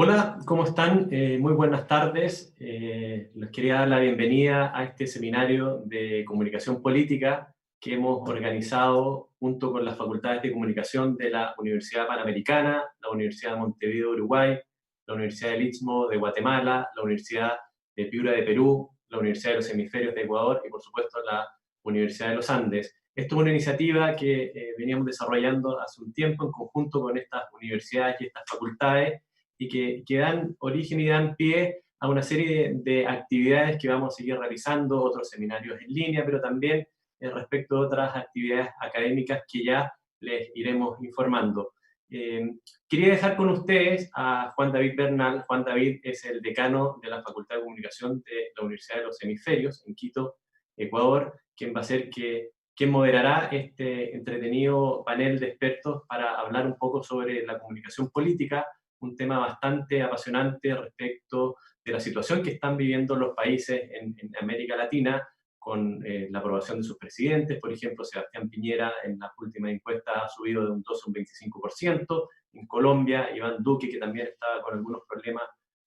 Hola, ¿cómo están? Muy buenas tardes. Les quería dar la bienvenida a este seminario de comunicación política que hemos organizado junto con las facultades de comunicación de la Universidad Panamericana, la Universidad de Montevideo, Uruguay, la Universidad del Istmo de Guatemala, la Universidad de Piura de Perú, la Universidad de los Hemisferios de Ecuador y, por supuesto, la Universidad de los Andes. Esto es una iniciativa que veníamos desarrollando hace un tiempo en conjunto con estas universidades y estas facultades y que dan origen y dan pie a una serie de actividades que vamos a seguir realizando, otros seminarios en línea, pero también respecto a otras actividades académicas que ya les iremos informando. Eh, Quería dejar con ustedes a Juan David Bernal. Juan David es el decano de la Facultad de Comunicación de la Universidad de los Hemisferios, en Quito, Ecuador, quien va a ser quien moderará este entretenido panel de expertos para hablar un poco sobre la comunicación política, un tema bastante apasionante respecto de la situación que están viviendo los países en América Latina con la aprobación de sus presidentes. Por ejemplo, Sebastián Piñera en las últimas encuestas ha subido de un 12 a un 25%. En Colombia, Iván Duque, que también estaba con algunos problemas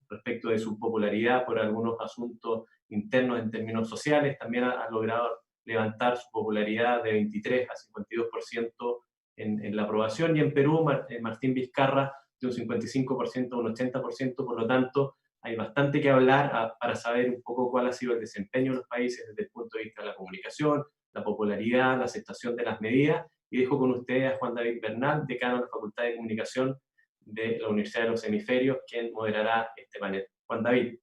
respecto de su popularidad por algunos asuntos internos en términos sociales, también ha logrado levantar su popularidad de 23 a 52% en la aprobación. Y en Perú, Martín Vizcarra de un 55% a un 80%, por lo tanto, hay bastante que hablar para saber un poco cuál ha sido el desempeño de los países desde el punto de vista de la comunicación, la popularidad, la aceptación de las medidas. Y dejo con ustedes a Juan David Bernal, decano de la Facultad de Comunicación de la Universidad de los Hemisferios, quien moderará este panel. Juan David.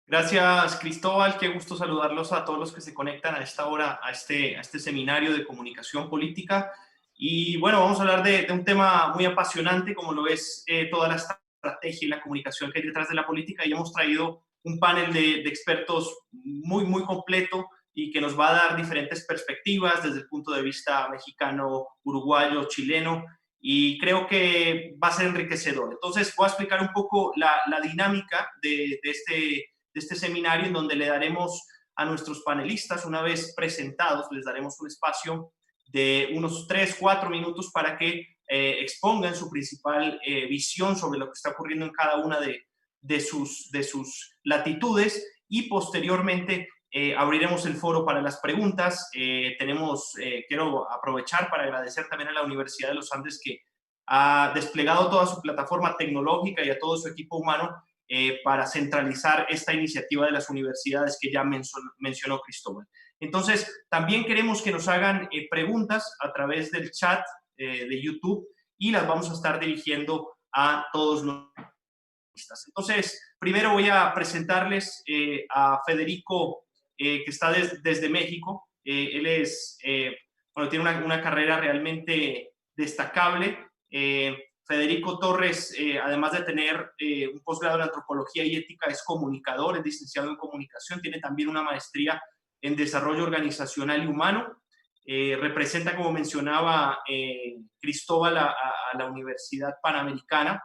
Gracias, Cristóbal. Qué gusto saludarlos a todos los que se conectan a esta hora, a este seminario de comunicación política. Y bueno, vamos a hablar de un tema muy apasionante, como lo es toda la estrategia y la comunicación que hay detrás de la política. Y hemos traído un panel de expertos muy completo y que nos va a dar diferentes perspectivas desde el punto de vista mexicano, uruguayo, chileno. Y creo que va a ser enriquecedor. Entonces, voy a explicar un poco la dinámica de este seminario, en donde le daremos a nuestros panelistas, una vez presentados, les daremos un espacio de unos 3-4 minutos para que expongan su principal visión sobre lo que está ocurriendo en cada una de sus latitudes, y posteriormente abriremos el foro para las preguntas. Quiero aprovechar para agradecer también a la Universidad de los Andes, que ha desplegado toda su plataforma tecnológica, y a todo su equipo humano para centralizar esta iniciativa de las universidades que ya mencionó Cristóbal. Entonces, también queremos que nos hagan preguntas a través del chat de YouTube, y las vamos a estar dirigiendo a todos los panelistas. Entonces, primero voy a presentarles a Federico, que está desde México. Tiene una carrera realmente destacable. Federico Torres, además de tener un posgrado en antropología y ética, es comunicador, es licenciado en comunicación, tiene también una maestría en desarrollo organizacional y humano. Representa, como mencionaba Cristóbal, a la Universidad Panamericana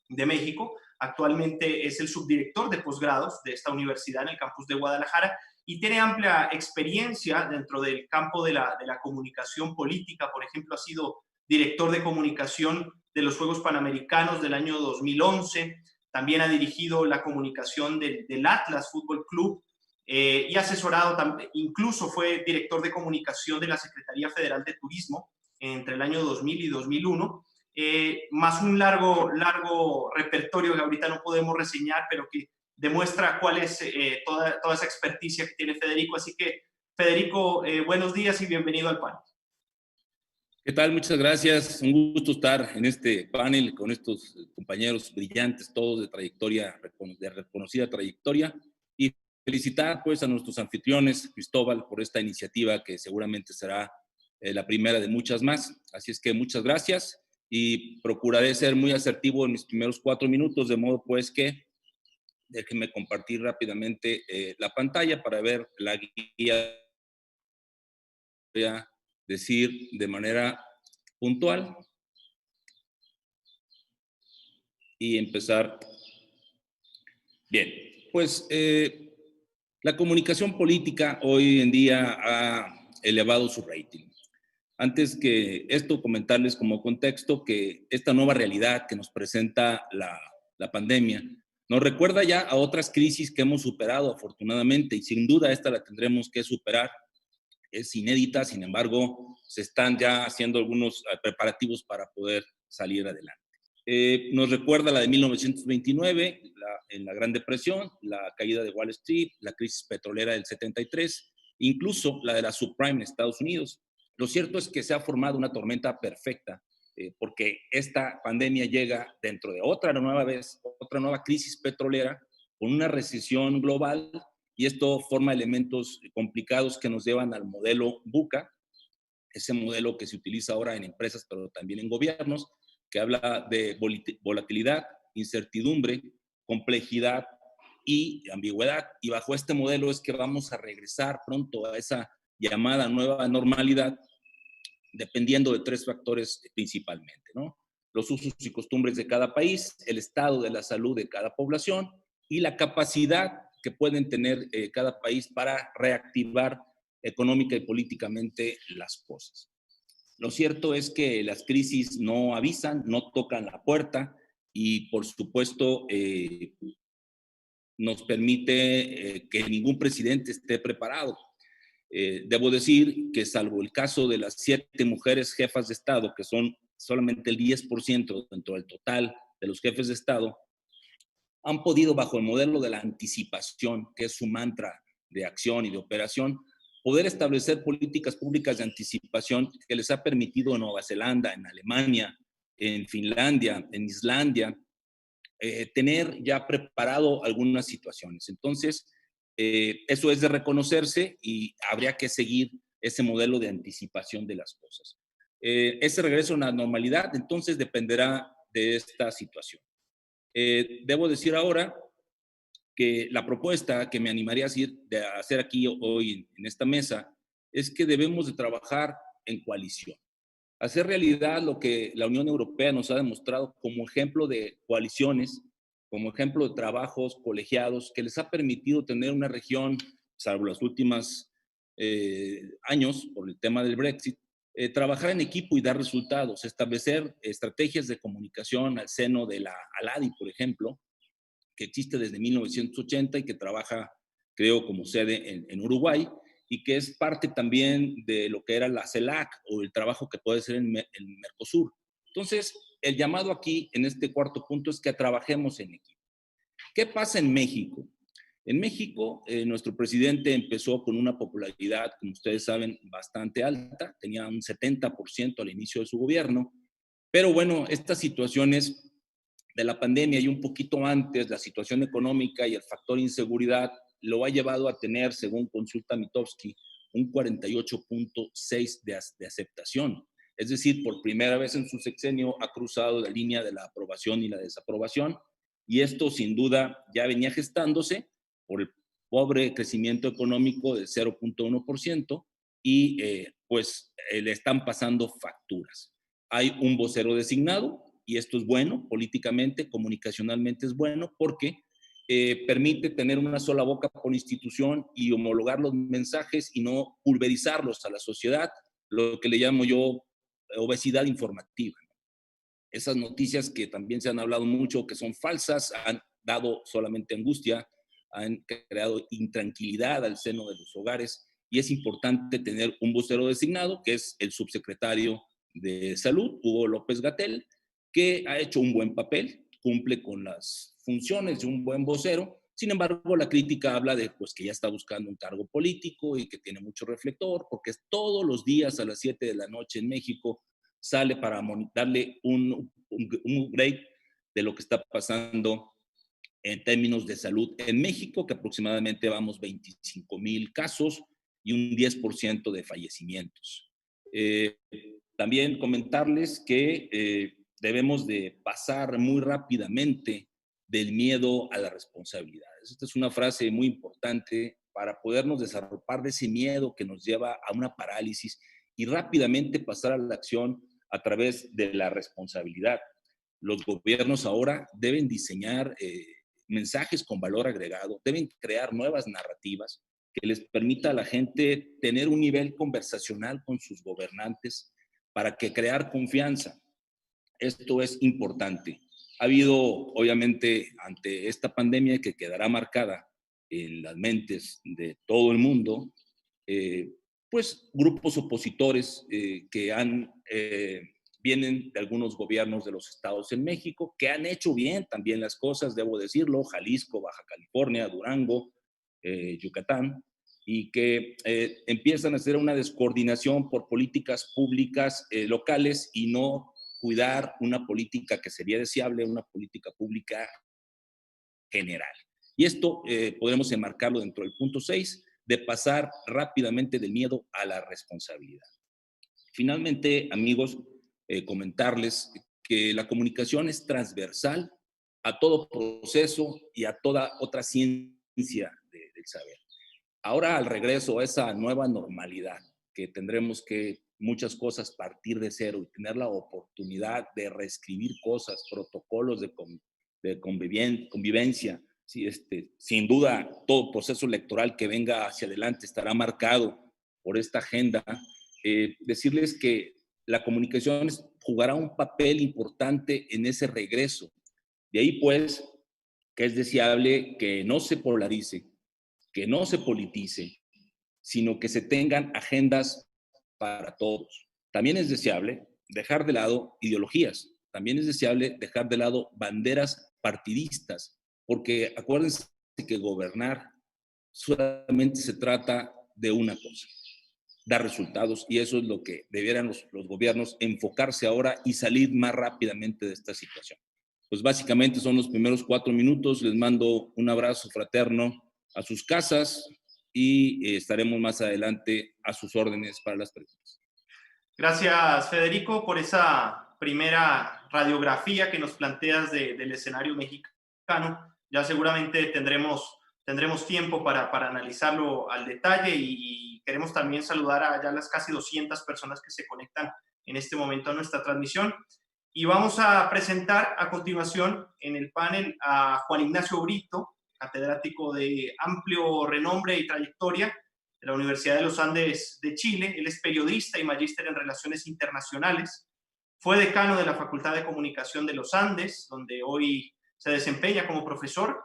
de México. Actualmente es el subdirector de posgrados de esta universidad en el campus de Guadalajara, y tiene amplia experiencia dentro del campo de la comunicación política. Por ejemplo, ha sido director de comunicación de los Juegos Panamericanos del año 2011, también ha dirigido la comunicación del Atlas Fútbol Club, y asesorado, incluso fue director de comunicación de la Secretaría Federal de Turismo entre el año 2000 y 2001, más un largo repertorio que ahorita no podemos reseñar, pero que demuestra cuál es toda esa experticia que tiene Federico. Así que, Federico, buenos días y bienvenido al panel. ¿Qué tal? Muchas gracias. Un gusto estar en este panel con estos compañeros brillantes, todos de trayectoria, de reconocida trayectoria, y felicitar pues a nuestros anfitriones, Cristóbal, por esta iniciativa que seguramente será la primera de muchas más. Así es que muchas gracias, y procuraré ser muy asertivo en mis primeros 4 minutos, de modo pues que déjenme compartir rápidamente la pantalla para ver la guía. Voy a decir de manera puntual y empezar. Bien, pues la comunicación política hoy en día ha elevado su rating. Antes que esto, comentarles como contexto que esta nueva realidad que nos presenta la la pandemia, nos recuerda ya a otras crisis que hemos superado afortunadamente, y sin duda esta la tendremos que superar. Es inédita, sin embargo, se están ya haciendo algunos preparativos para poder salir adelante. Nos recuerda la de 1929, en la Gran Depresión, la caída de Wall Street, la crisis petrolera del 73, incluso la de la subprime en Estados Unidos. Lo cierto es que se ha formado una tormenta perfecta, porque esta pandemia llega dentro de otra nueva crisis petrolera, con una recesión global, y esto forma elementos complicados que nos llevan al modelo VUCA, ese modelo que se utiliza ahora en empresas, pero también en gobiernos, que habla de volatilidad, incertidumbre, complejidad y ambigüedad. Y bajo este modelo es que vamos a regresar pronto a esa llamada nueva normalidad, dependiendo de tres factores principalmente, ¿no? Los usos y costumbres de cada país, el estado de la salud de cada población y la capacidad que pueden tener cada país para reactivar económica y políticamente las cosas. Lo cierto es que las crisis no avisan, no tocan la puerta y, por supuesto, nos permite que ningún presidente esté preparado. Debo decir que, salvo el caso de las 7 mujeres jefas de Estado, que son solamente el 10% dentro del total de los jefes de Estado, han podido, bajo el modelo de la anticipación, que es su mantra de acción y de operación, poder establecer políticas públicas de anticipación que les ha permitido en Nueva Zelanda, en Alemania, en Finlandia, en Islandia, tener ya preparado algunas situaciones. Entonces, eso es de reconocerse y habría que seguir ese modelo de anticipación de las cosas. Ese regreso a la normalidad, entonces, dependerá de esta situación. Debo decir ahora que la propuesta que me animaría a hacer aquí hoy en esta mesa es que debemos de trabajar en coalición. Hacer realidad lo que la Unión Europea nos ha demostrado como ejemplo de coaliciones, como ejemplo de trabajos colegiados que les ha permitido tener una región, salvo los últimos años por el tema del Brexit, trabajar en equipo y dar resultados, establecer estrategias de comunicación al seno de la ALADI, por ejemplo, que existe desde 1980 y que trabaja, creo, como sede en Uruguay, y que es parte también de lo que era la CELAC o el trabajo que puede ser en Mercosur. Entonces, el llamado aquí, en este cuarto punto, es que trabajemos en equipo. ¿Qué pasa en México? En México, nuestro presidente empezó con una popularidad, como ustedes saben, bastante alta, tenía un 70% al inicio de su gobierno, pero bueno, estas situaciones de la pandemia y un poquito antes, la situación económica y el factor inseguridad lo ha llevado a tener, según consulta Mitofsky, un 48.6 de aceptación. Es decir, por primera vez en su sexenio ha cruzado la línea de la aprobación y la desaprobación, y esto sin duda ya venía gestándose por el pobre crecimiento económico del 0.1% y pues le están pasando facturas. Hay un vocero designado, y esto es bueno, políticamente, comunicacionalmente es bueno, porque permite tener una sola boca por institución y homologar los mensajes y no pulverizarlos a la sociedad, lo que le llamo yo obesidad informativa. Esas noticias que también se han hablado mucho, que son falsas, han dado solamente angustia, han creado intranquilidad al seno de los hogares, y es importante tener un vocero designado, que es el subsecretario de Salud, Hugo López-Gatell, que ha hecho un buen papel, cumple con las funciones de un buen vocero. Sin embargo, la crítica habla de pues, que ya está buscando un cargo político y que tiene mucho reflector, porque todos los días a las 7 de la noche en México sale para darle un upgrade de lo que está pasando en términos de salud en México, que aproximadamente vamos 25,000 casos y un 10% de fallecimientos. También comentarles que debemos de pasar muy rápidamente del miedo a las responsabilidades. Esta es una frase muy importante para podernos desarrollar de ese miedo que nos lleva a una parálisis y rápidamente pasar a la acción a través de la responsabilidad. Los gobiernos ahora deben diseñar mensajes con valor agregado, deben crear nuevas narrativas que les permita a la gente tener un nivel conversacional con sus gobernantes para que crear confianza. Esto es importante. Ha habido, obviamente, ante esta pandemia que quedará marcada en las mentes de todo el mundo, pues grupos opositores que vienen de algunos gobiernos de los estados en México, que han hecho bien también las cosas, debo decirlo, Jalisco, Baja California, Durango, Yucatán, y que empiezan a hacer una descoordinación por políticas públicas locales y no cuidar una política que sería deseable, una política pública general. Y esto podremos enmarcarlo dentro del punto 6, de pasar rápidamente del miedo a la responsabilidad. Finalmente, amigos, comentarles que la comunicación es transversal a todo proceso y a toda otra ciencia del saber. Ahora, al regreso a esa nueva normalidad, que tendremos que muchas cosas partir de cero y tener la oportunidad de reescribir cosas, protocolos de convivencia. Sí, sin duda, todo proceso electoral que venga hacia adelante estará marcado por esta agenda. Decirles que la comunicación jugará un papel importante en ese regreso. De ahí, pues, que es deseable que no se polarice, que no se politice, sino que se tengan agendas para todos. También es deseable dejar de lado ideologías, también es deseable dejar de lado banderas partidistas, porque acuérdense que gobernar solamente se trata de una cosa, dar resultados, y eso es lo que debieran los gobiernos enfocarse ahora y salir más rápidamente de esta situación. Pues básicamente son los primeros 4 minutos, les mando un abrazo fraterno a sus casas y estaremos más adelante a sus órdenes para las preguntas. Gracias, Federico, por esa primera radiografía que nos planteas del escenario mexicano. Ya seguramente tendremos tiempo para analizarlo al detalle y queremos también saludar a ya las casi 200 personas que se conectan en este momento a nuestra transmisión. Y vamos a presentar a continuación en el panel a Juan Ignacio Brito, catedrático de amplio renombre y trayectoria de la Universidad de los Andes de Chile. Él es periodista y magíster en Relaciones Internacionales. Fue decano de la Facultad de Comunicación de los Andes, donde hoy se desempeña como profesor.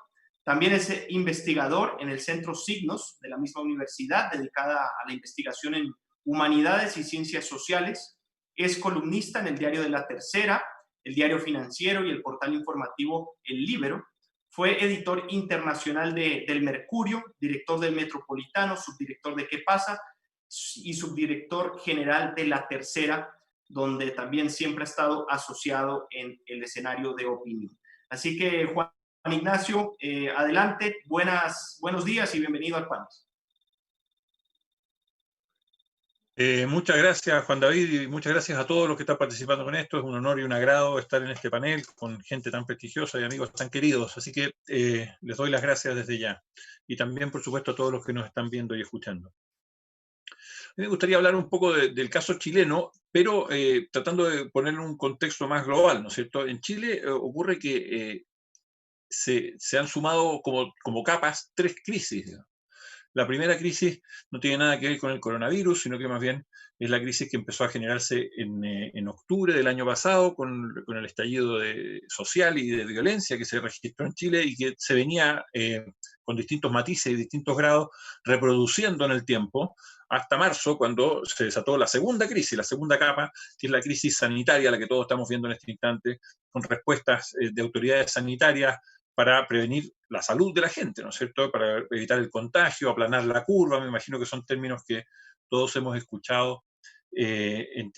También es investigador en el Centro Signos de la misma universidad, dedicada a la investigación en humanidades y ciencias sociales. Es columnista en el diario de La Tercera, el Diario Financiero y el portal informativo El Líbero. Fue editor internacional del Mercurio, director del Metropolitano, subdirector de ¿Qué pasa? Y subdirector general de La Tercera, donde también siempre ha estado asociado en el escenario de opinión. Así que, Juan Ignacio, adelante, buenos días y bienvenido al panel. Muchas gracias, Juan David, y muchas gracias a todos los que están participando en esto. Es un honor y un agrado estar en este panel con gente tan prestigiosa y amigos tan queridos. Así que les doy las gracias desde ya. Y también, por supuesto, a todos los que nos están viendo y escuchando. A mí me gustaría hablar un poco del caso chileno, pero tratando de ponerlo en un contexto más global, ¿no es cierto? En Chile ocurre que se han sumado como capas 3 crisis, ¿no? La primera crisis no tiene nada que ver con el coronavirus, sino que más bien es la crisis que empezó a generarse en octubre del año pasado con el estallido social y de violencia que se registró en Chile y que se venía con distintos matices y distintos grados reproduciendo en el tiempo hasta marzo, cuando se desató la segunda crisis, la segunda capa, que es la crisis sanitaria, la que todos estamos viendo en este instante, con respuestas de autoridades sanitarias para prevenir la salud de la gente, ¿no es cierto? Para evitar el contagio, aplanar la curva, me imagino que son términos que todos hemos escuchado en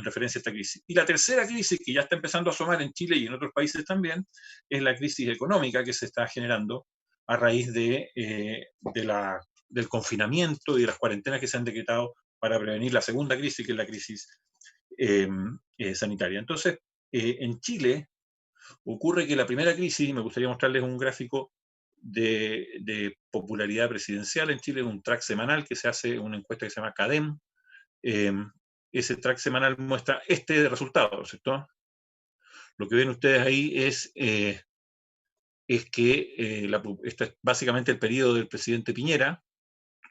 referencia a esta crisis. Y la tercera crisis, que ya está empezando a asomar en Chile y en otros países también, es la crisis económica que se está generando a raíz del confinamiento y de las cuarentenas que se han decretado para prevenir la segunda crisis, que es la crisis sanitaria. Entonces, en Chile ocurre que la primera crisis, me gustaría mostrarles un gráfico de popularidad presidencial en Chile, un track semanal que se hace, una encuesta que se llama CADEM. Ese track semanal muestra este resultado, ¿cierto? Lo que ven ustedes ahí es que este es básicamente el periodo del presidente Piñera,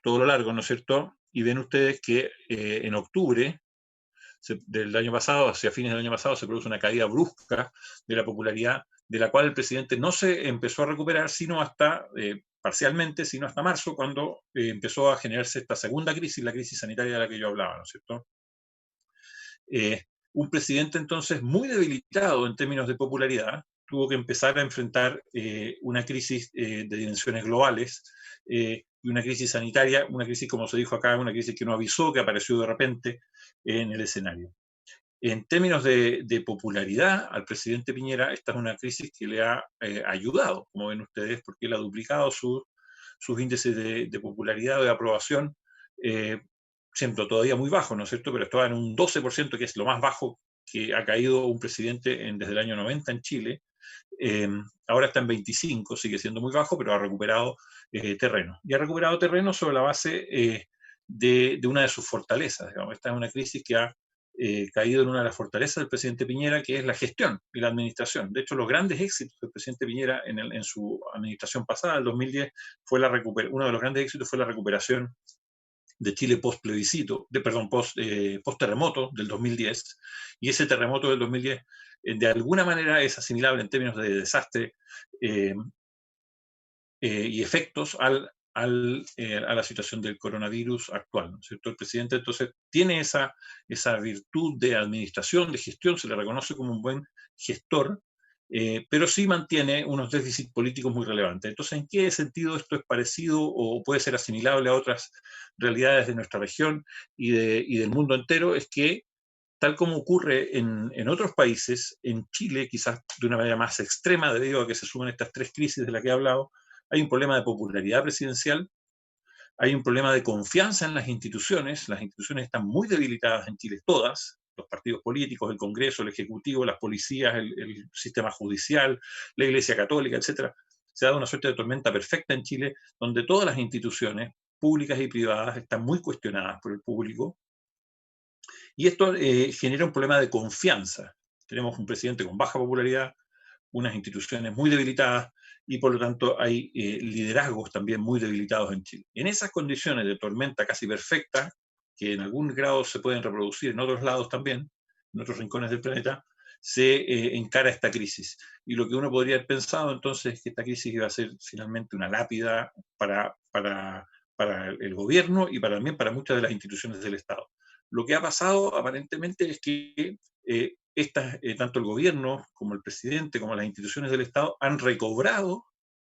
todo lo largo, ¿no es cierto? Y ven ustedes que en octubre del año pasado, hacia fines del año pasado, se produce una caída brusca de la popularidad, de la cual el presidente no se empezó a recuperar sino hasta, parcialmente, sino hasta marzo, cuando empezó a generarse esta segunda crisis, la crisis sanitaria de la que yo hablaba, ¿no es cierto? Un presidente entonces muy debilitado en términos de popularidad, tuvo que empezar a enfrentar una crisis de dimensiones globales, y una crisis sanitaria, una crisis, como se dijo acá, una crisis que no avisó, que apareció de repente en el escenario. En términos de popularidad al presidente Piñera, esta es una crisis que le ha ayudado, como ven ustedes, porque él ha duplicado sus índices de popularidad o de aprobación, siendo todavía muy bajo, ¿no es cierto? Pero estaba en un 12%, que es lo más bajo que ha caído un presidente desde el año 90 en Chile. Ahora está en 25, sigue siendo muy bajo, pero ha recuperado terreno. Y ha recuperado terreno sobre la base de una de sus fortalezas. Digamos. Esta es una crisis que ha caído en una de las fortalezas del presidente Piñera, que es la gestión y la administración. De hecho, los grandes éxitos del presidente Piñera en su administración pasada, el 2010, uno de los grandes éxitos fue la recuperación de Chile post-plebiscito, post-terremoto del 2010, y ese terremoto del 2010 de alguna manera es asimilable en términos de desastre y efectos a la situación del coronavirus actual, ¿no es cierto? El presidente entonces tiene esa virtud de administración, de gestión, se le reconoce como un buen gestor, pero sí mantiene unos déficits políticos muy relevantes. Entonces, ¿en qué sentido esto es parecido o puede ser asimilable a otras realidades de nuestra región y del mundo entero? Es que, tal como ocurre en otros países, en Chile, quizás de una manera más extrema, debido a que se suman estas tres crisis de las que he hablado, hay un problema de popularidad presidencial, hay un problema de confianza en las instituciones están muy debilitadas en Chile, todas, los partidos políticos, el Congreso, el Ejecutivo, las policías, el sistema judicial, la Iglesia Católica, etc. Se ha dado una suerte de tormenta perfecta en Chile, donde todas las instituciones públicas y privadas están muy cuestionadas por el público, y esto genera un problema de confianza. Tenemos un presidente con baja popularidad, unas instituciones muy debilitadas, y por lo tanto hay liderazgos también muy debilitados en Chile. En esas condiciones de tormenta casi perfecta, que en algún grado se pueden reproducir en otros lados también, en otros rincones del planeta, se encara esta crisis. Y lo que uno podría haber pensado entonces es que esta crisis iba a ser finalmente una lápida para el gobierno y también para muchas de las instituciones del Estado. Lo que ha pasado aparentemente es que tanto el gobierno como el presidente como las instituciones del Estado han recobrado,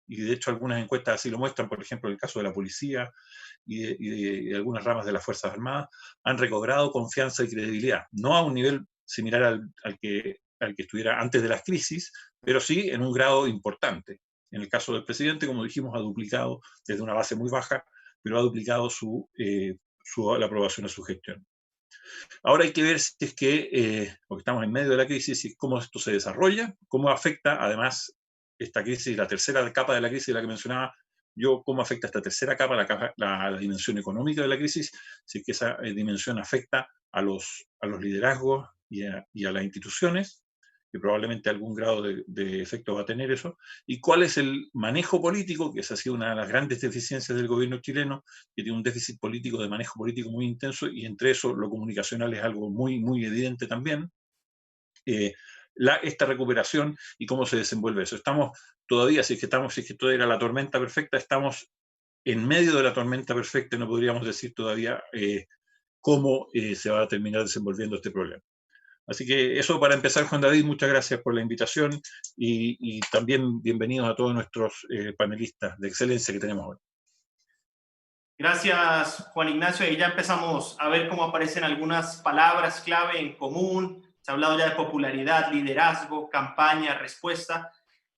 y de hecho algunas encuestas así lo muestran, por ejemplo en el caso de la policía y de algunas ramas de las Fuerzas Armadas, han recobrado confianza y credibilidad, no a un nivel similar al que estuviera antes de las crisis, pero sí en un grado importante. En el caso del presidente, como dijimos, ha duplicado desde una base muy baja, pero ha duplicado la aprobación a su gestión. Ahora hay que ver si es que, porque estamos en medio de la crisis, cómo esto se desarrolla, cómo afecta además esta crisis, la tercera capa de la crisis de la que mencionaba yo, cómo afecta esta tercera capa, la dimensión económica de la crisis, si es que esa dimensión afecta a los liderazgos y a las instituciones, que probablemente algún grado de efecto va a tener eso, y cuál es el manejo político, que esa ha sido una de las grandes deficiencias del gobierno chileno, que tiene un déficit político, de manejo político muy intenso, y entre eso lo comunicacional es algo muy, muy evidente también. Esta recuperación y cómo se desenvuelve eso. Estamos todavía, si es que esto era la tormenta perfecta, estamos en medio de la tormenta perfecta, no podríamos decir todavía cómo se va a terminar desenvolviendo este problema. Así que eso para empezar, Juan David, muchas gracias por la invitación y también bienvenidos a todos nuestros panelistas de excelencia que tenemos hoy. Gracias, Juan Ignacio. Y ya empezamos a ver cómo aparecen algunas palabras clave en común. Se ha hablado ya de popularidad, liderazgo, campaña, respuesta.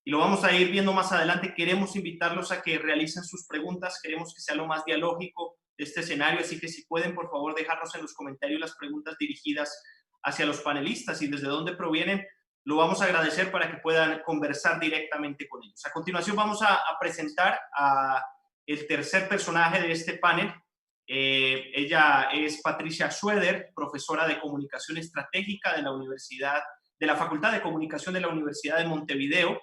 Y lo vamos a ir viendo más adelante. Queremos invitarlos a que realicen sus preguntas. Queremos que sea lo más dialógico de este escenario. Así que si pueden, por favor, dejarnos en los comentarios las preguntas dirigidas hacia los panelistas y desde dónde provienen, lo vamos a agradecer para que puedan conversar directamente con ellos. A continuación vamos a presentar a el tercer personaje de este panel. Ella es Patricia Schroeder, profesora de Comunicación Estratégica de la Facultad de Comunicación de la Universidad de Montevideo.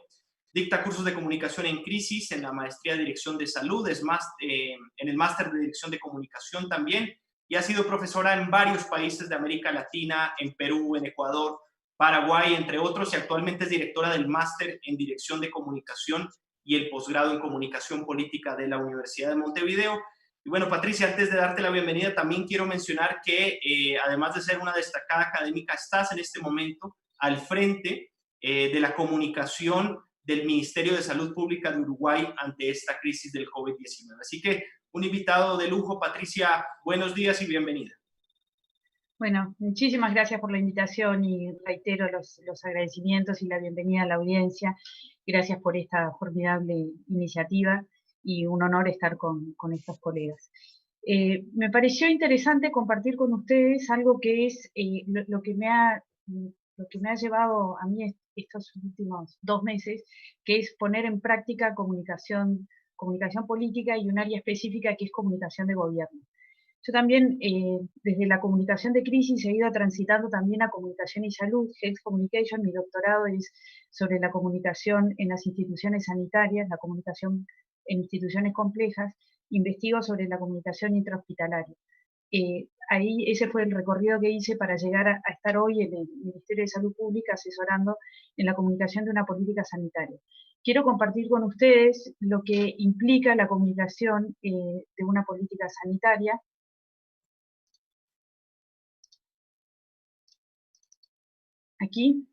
Dicta cursos de comunicación en crisis en la maestría de Dirección de Salud, en el máster de Dirección de Comunicación también. y ha sido profesora en varios países de América Latina, en Perú, en Ecuador, Paraguay, entre otros, y actualmente es directora del máster en Dirección de Comunicación y el posgrado en Comunicación Política de la Universidad de Montevideo. Y bueno, Patricia, antes de darte la bienvenida, también quiero mencionar que además de ser una destacada académica, estás en este momento al frente de la comunicación del Ministerio de Salud Pública de Uruguay ante esta crisis del COVID-19. Así que un invitado de lujo. Patricia, buenos días y bienvenida. Bueno, muchísimas gracias por la invitación y reitero los agradecimientos y la bienvenida a la audiencia. Gracias por esta formidable iniciativa y un honor estar con estos colegas. Me pareció interesante compartir con ustedes algo que es lo que me ha llevado a mí estos últimos 2 meses, que es poner en práctica comunicación política y un área específica que es comunicación de gobierno. Yo también, desde la comunicación de crisis, he ido transitando también a comunicación y salud, Health Communication. Mi doctorado es sobre la comunicación en las instituciones sanitarias, la comunicación en instituciones complejas. Investigo sobre la comunicación intrahospitalaria. Ahí ese fue el recorrido que hice para llegar a estar hoy en el Ministerio de Salud Pública asesorando en la comunicación de una política sanitaria. Quiero compartir con ustedes lo que implica la comunicación de una política sanitaria. Aquí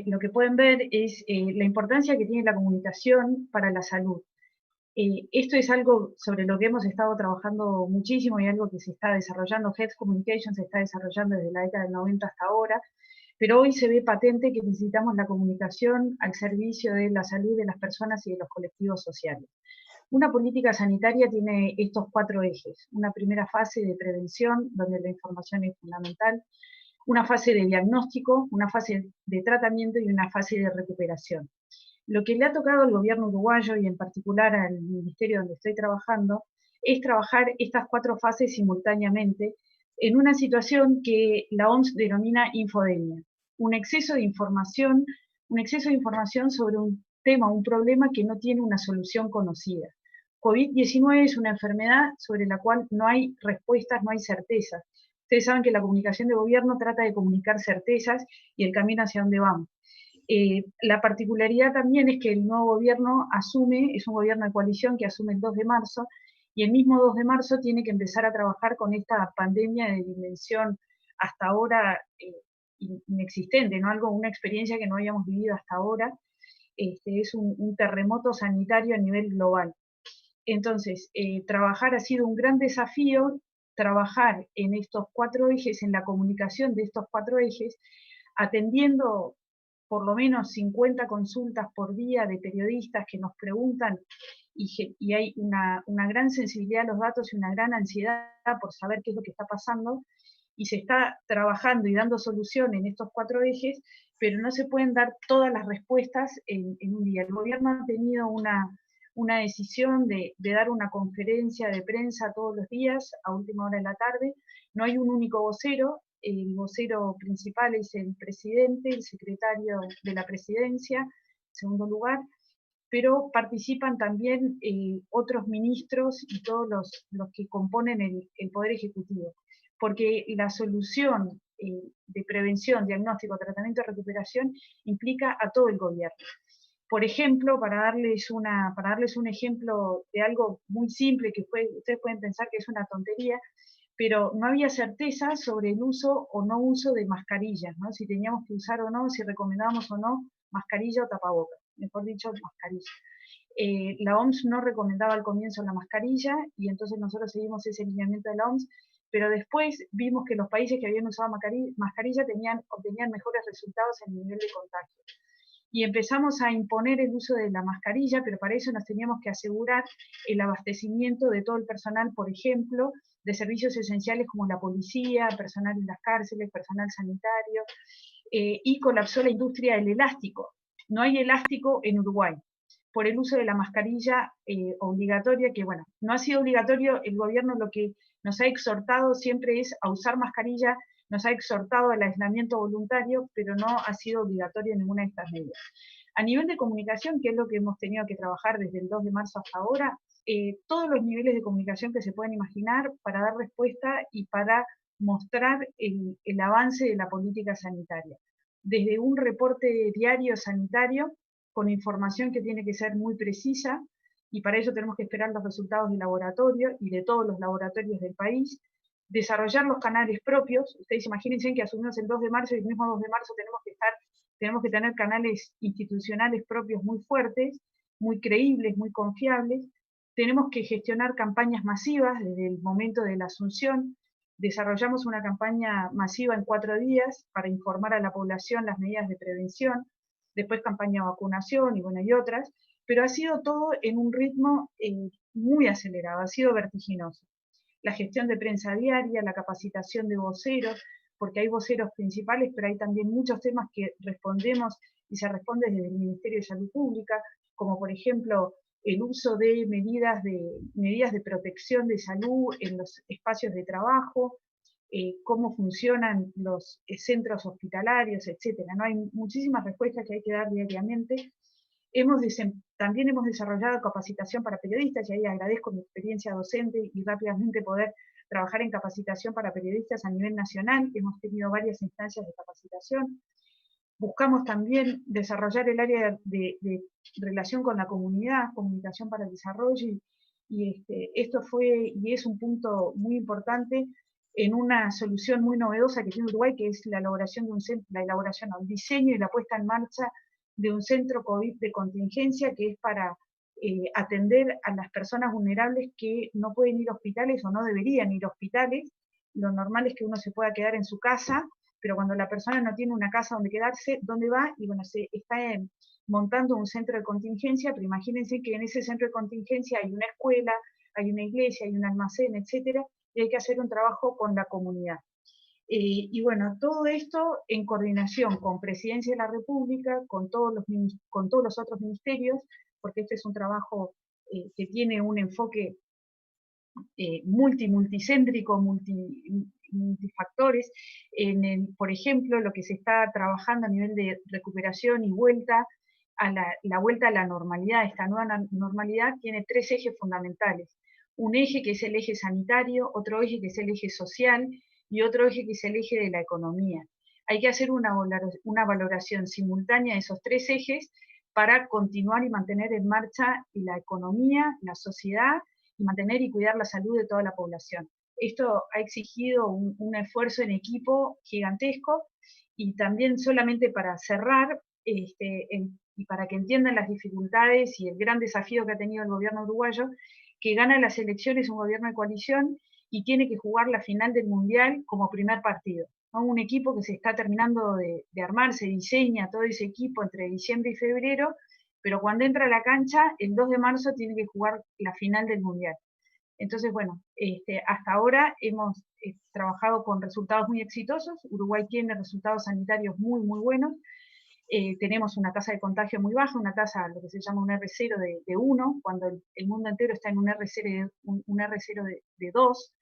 lo que pueden ver es la importancia que tiene la comunicación para la salud. Esto es algo sobre lo que hemos estado trabajando muchísimo y algo que se está desarrollando. Health Communication se está desarrollando desde la década del 90 hasta ahora, pero hoy se ve patente que necesitamos la comunicación al servicio de la salud de las personas y de los colectivos sociales. Una política sanitaria tiene estos 4 ejes. Una primera fase de prevención, donde la información es fundamental. Una fase de diagnóstico, una fase de tratamiento y una fase de recuperación. Lo que le ha tocado al gobierno uruguayo y en particular al ministerio donde estoy trabajando es trabajar estas 4 fases simultáneamente en una situación que la OMS denomina infodemia, un exceso de información sobre un tema, un problema que no tiene una solución conocida. COVID-19 es una enfermedad sobre la cual no hay respuestas, no hay certezas. Ustedes saben que la comunicación de gobierno trata de comunicar certezas y el camino hacia dónde vamos. La particularidad también es que el nuevo gobierno es un gobierno de coalición que asume el 2 de marzo, y el mismo 2 de marzo tiene que empezar a trabajar con esta pandemia de dimensión hasta ahora inexistente, ¿no? Una experiencia que no habíamos vivido hasta ahora. Es un terremoto sanitario a nivel global. Entonces, trabajar ha sido un gran desafío, trabajar en estos 4 ejes, en la comunicación de estos 4 ejes, atendiendo por lo menos 50 consultas por día de periodistas que nos preguntan, y hay una gran sensibilidad a los datos y una gran ansiedad por saber qué es lo que está pasando, y se está trabajando y dando solución en estos 4 ejes, pero no se pueden dar todas las respuestas en un día. El gobierno ha tenido una decisión de dar una conferencia de prensa todos los días a última hora de la tarde. No hay un único vocero. El vocero principal es el presidente, el secretario de la presidencia, en segundo lugar, pero participan también otros ministros y todos los que componen el Poder Ejecutivo, porque la solución de prevención, diagnóstico, tratamiento y recuperación implica a todo el gobierno. Por ejemplo, para darles un ejemplo de algo muy simple que ustedes pueden pensar que es una tontería, pero no había certeza sobre el uso o no uso de mascarillas, ¿no? Si teníamos que usar o no, si recomendábamos o no mascarilla o tapabocas, mejor dicho, mascarilla. La OMS no recomendaba al comienzo la mascarilla, y entonces nosotros seguimos ese lineamiento de la OMS, pero después vimos que los países que habían usado mascarilla obtenían mejores resultados en el nivel de contagio. Y empezamos a imponer el uso de la mascarilla, pero para eso nos teníamos que asegurar el abastecimiento de todo el personal, por ejemplo, de servicios esenciales como la policía, personal en las cárceles, personal sanitario, y colapsó la industria del elástico. No hay elástico en Uruguay por el uso de la mascarilla obligatoria, que bueno, no ha sido obligatorio. El gobierno lo que nos ha exhortado siempre es a usar mascarilla, nos ha exhortado al aislamiento voluntario, pero no ha sido obligatorio ninguna de estas medidas. A nivel de comunicación, que es lo que hemos tenido que trabajar desde el 2 de marzo hasta ahora, todos los niveles de comunicación que se pueden imaginar para dar respuesta y para mostrar el avance de la política sanitaria. Desde un reporte diario sanitario con información que tiene que ser muy precisa, y para ello tenemos que esperar los resultados del laboratorio y de todos los laboratorios del país, desarrollar los canales propios. Ustedes imagínense que asumimos el 2 de marzo y el mismo 2 de marzo tenemos que tener canales institucionales propios muy fuertes, muy creíbles, muy confiables. Tenemos que gestionar campañas masivas desde el momento de la asunción. Desarrollamos una campaña masiva en 4 días para informar a la población las medidas de prevención, después campaña de vacunación y bueno, y otras, pero ha sido todo en un ritmo muy acelerado, ha sido vertiginoso. La gestión de prensa diaria, la capacitación de voceros, porque hay voceros principales, pero hay también muchos temas que respondemos y se responde desde el Ministerio de Salud Pública, como por ejemplo el uso de medidas de protección de salud en los espacios de trabajo, cómo funcionan los centros hospitalarios, etc. ¿No? Hay muchísimas respuestas que hay que dar diariamente. También hemos desarrollado capacitación para periodistas, y ahí agradezco mi experiencia docente y rápidamente poder trabajar en capacitación para periodistas a nivel nacional. Hemos tenido varias instancias de capacitación. Buscamos también desarrollar el área de relación con la comunidad, comunicación para el desarrollo, y esto fue y es un punto muy importante en una solución muy novedosa que tiene Uruguay, que es la elaboración de el diseño y la puesta en marcha de un centro COVID de contingencia, que es para atender a las personas vulnerables que no pueden ir a hospitales o no deberían ir a hospitales. Lo normal es que uno se pueda quedar en su casa, pero cuando la persona no tiene una casa donde quedarse, ¿dónde va? Y bueno, se está montando un centro de contingencia, pero imagínense que en ese centro de contingencia hay una escuela, hay una iglesia, hay un almacén, etcétera, y hay que hacer un trabajo con la comunidad. Y bueno, todo esto en coordinación con Presidencia de la República, con todos los otros ministerios, porque este es un trabajo que tiene un enfoque multicéntrico, multifactores. Por ejemplo, lo que se está trabajando a nivel de recuperación y vuelta a la vuelta a la normalidad. Esta nueva normalidad tiene 3 ejes fundamentales. Un eje que es el eje sanitario, otro eje que es el eje social y otro eje que es el eje de la economía. Hay que hacer una valoración simultánea de esos 3 ejes para continuar y mantener en marcha la economía, la sociedad, y mantener y cuidar la salud de toda la población. Esto ha exigido un esfuerzo en equipo gigantesco, y también solamente para cerrar, y para que entiendan las dificultades y el gran desafío que ha tenido el gobierno uruguayo, que gana las elecciones un gobierno de coalición y tiene que jugar la final del Mundial como primer partido, ¿no? Un equipo que se está terminando de armar, se diseña todo ese equipo entre diciembre y febrero, pero cuando entra a la cancha, el 2 de marzo tiene que jugar la final del Mundial. Entonces, bueno, hasta ahora hemos trabajado con resultados muy exitosos. Uruguay tiene resultados sanitarios muy, muy buenos. Tenemos una tasa de contagio muy baja, una tasa, lo que se llama un R0 de 1, cuando el mundo entero está en un R0 de 2.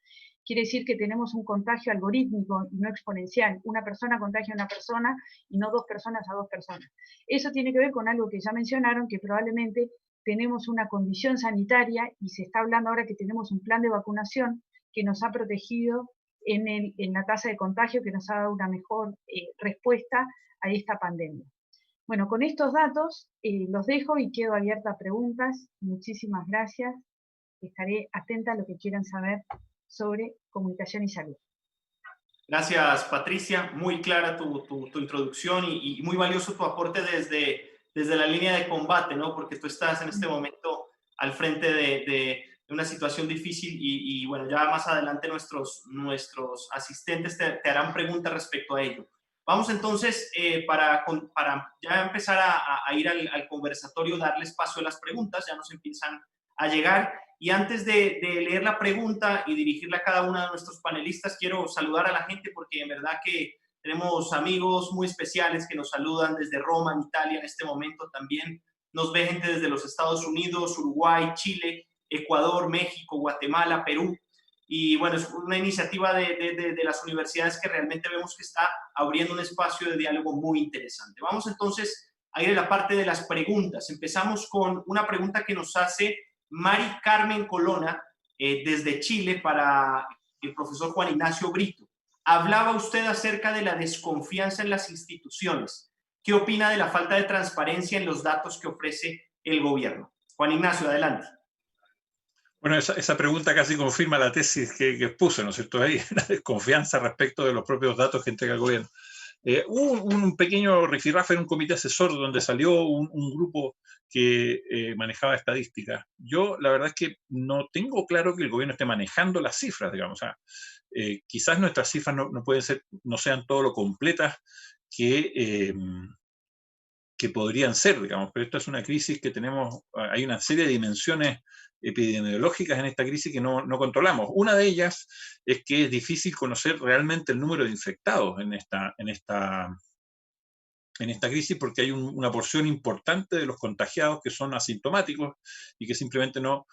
Quiere decir que tenemos un contagio algorítmico y no exponencial. Una persona contagia a una persona y no 2 personas a 2 personas. Eso tiene que ver con algo que ya mencionaron, que probablemente tenemos una condición sanitaria, y se está hablando ahora que tenemos un plan de vacunación que nos ha protegido en la tasa de contagio, que nos ha dado una mejor respuesta a esta pandemia. Bueno, con estos datos los dejo y quedo abierta a preguntas. Muchísimas gracias. Estaré atenta a lo que quieran saber sobre comunicación y salud. Gracias, Patricia. Muy clara tu introducción y muy valioso tu aporte desde la línea de combate, ¿no? Porque tú estás en este momento al frente de una situación difícil y bueno, ya más adelante nuestros asistentes te harán preguntas respecto a ello. Vamos entonces, para ya empezar a ir al conversatorio, darle espacio a las preguntas, ya nos empiezan a llegar. Y antes de leer la pregunta y dirigirla a cada uno de nuestros panelistas, quiero saludar a la gente porque en verdad que tenemos amigos muy especiales que nos saludan desde Roma, en Italia, en este momento también. Nos ve gente desde los Estados Unidos, Uruguay, Chile, Ecuador, México, Guatemala, Perú. Y bueno, es una iniciativa de las universidades que realmente vemos que está abriendo un espacio de diálogo muy interesante. Vamos entonces a ir a la parte de las preguntas. Empezamos con una pregunta que nos hace Mari Carmen Colonna, desde Chile, para el profesor Juan Ignacio Brito. Hablaba usted acerca de la desconfianza en las instituciones. ¿Qué opina de la falta de transparencia en los datos que ofrece el gobierno? Juan Ignacio, adelante. Bueno, esa pregunta casi confirma la tesis que expuso, ¿no es cierto? Hay una desconfianza respecto de los propios datos que entrega el gobierno. Hubo un pequeño rifirrafe en un comité asesor donde salió un grupo que manejaba estadísticas. Yo la verdad es que no tengo claro que el gobierno esté manejando las cifras, digamos. O sea, quizás nuestras cifras no pueden ser, no sean todo lo completas que podrían ser, digamos, pero esta es una crisis que tenemos, hay una serie de dimensiones epidemiológicas en esta crisis que no controlamos. Una de ellas es que es difícil conocer realmente el número de infectados en esta crisis, porque hay una porción importante de los contagiados que son asintomáticos y que simplemente no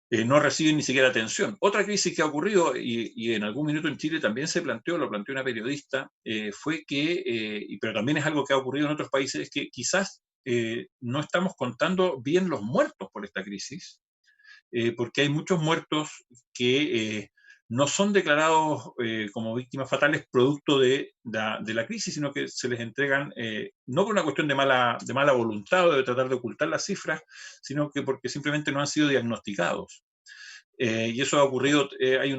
reciben ni siquiera atención. Otra crisis que ha ocurrido, y en algún minuto en Chile también se planteó, lo planteó una periodista, fue que, pero también es algo que ha ocurrido en otros países, es que quizás no estamos contando bien los muertos por esta crisis, porque hay muchos muertos que no son declarados como víctimas fatales producto de la crisis, sino que se les entregan, no por una cuestión de mala voluntad o de tratar de ocultar las cifras, sino que porque simplemente no han sido diagnosticados. Y eso ha ocurrido, hay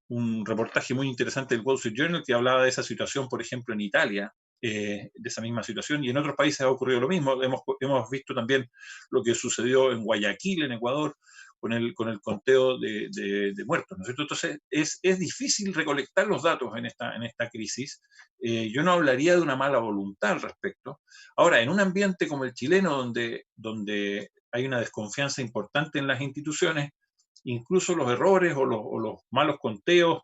un reportaje muy interesante del Wall Street Journal que hablaba de esa situación, por ejemplo, en Italia, de esa misma situación, y en otros países ha ocurrido lo mismo. Hemos visto también lo que sucedió en Guayaquil, en Ecuador, con el conteo de muertos, ¿no es cierto? Entonces, es difícil recolectar los datos en esta crisis. Yo no hablaría de una mala voluntad al respecto. Ahora, en un ambiente como el chileno, donde hay una desconfianza importante en las instituciones, incluso los errores o los malos conteos,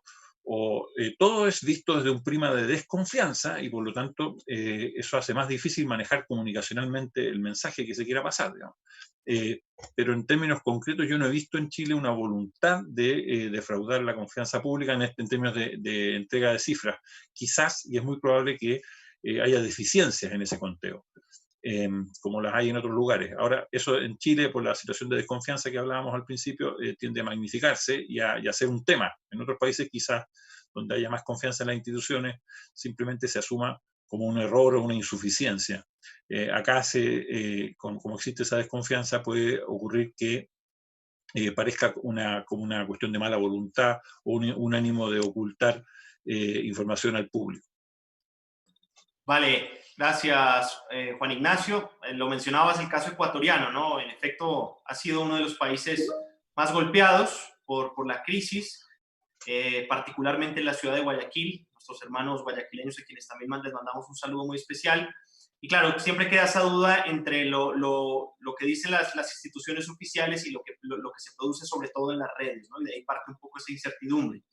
todo es visto desde un prisma de desconfianza, y por lo tanto eso hace más difícil manejar comunicacionalmente el mensaje que se quiera pasar, digamos. Pero en términos concretos yo no he visto en Chile una voluntad de defraudar la confianza pública en términos de entrega de cifras. Quizás, y es muy probable que haya deficiencias en ese conteo, como las hay en otros lugares. Ahora, eso en Chile, por la situación de desconfianza que hablábamos al principio, tiende a magnificarse y a ser un tema. En otros países, quizás, donde haya más confianza en las instituciones, simplemente se asuma como un error o una insuficiencia. Acá, como existe esa desconfianza, puede ocurrir que parezca como una cuestión de mala voluntad o un ánimo de ocultar información al público. Vale, gracias, Juan Ignacio. Lo mencionabas, el caso ecuatoriano, ¿no? En efecto, ha sido uno de los países más golpeados por la crisis, particularmente en la ciudad de Guayaquil. Nuestros hermanos guayaquileños, a quienes también les mandamos un saludo muy especial. Y claro, siempre queda esa duda entre lo que dicen las instituciones oficiales y lo que se produce sobre todo en las redes, ¿no? Y de ahí parte un poco esa incertidumbre.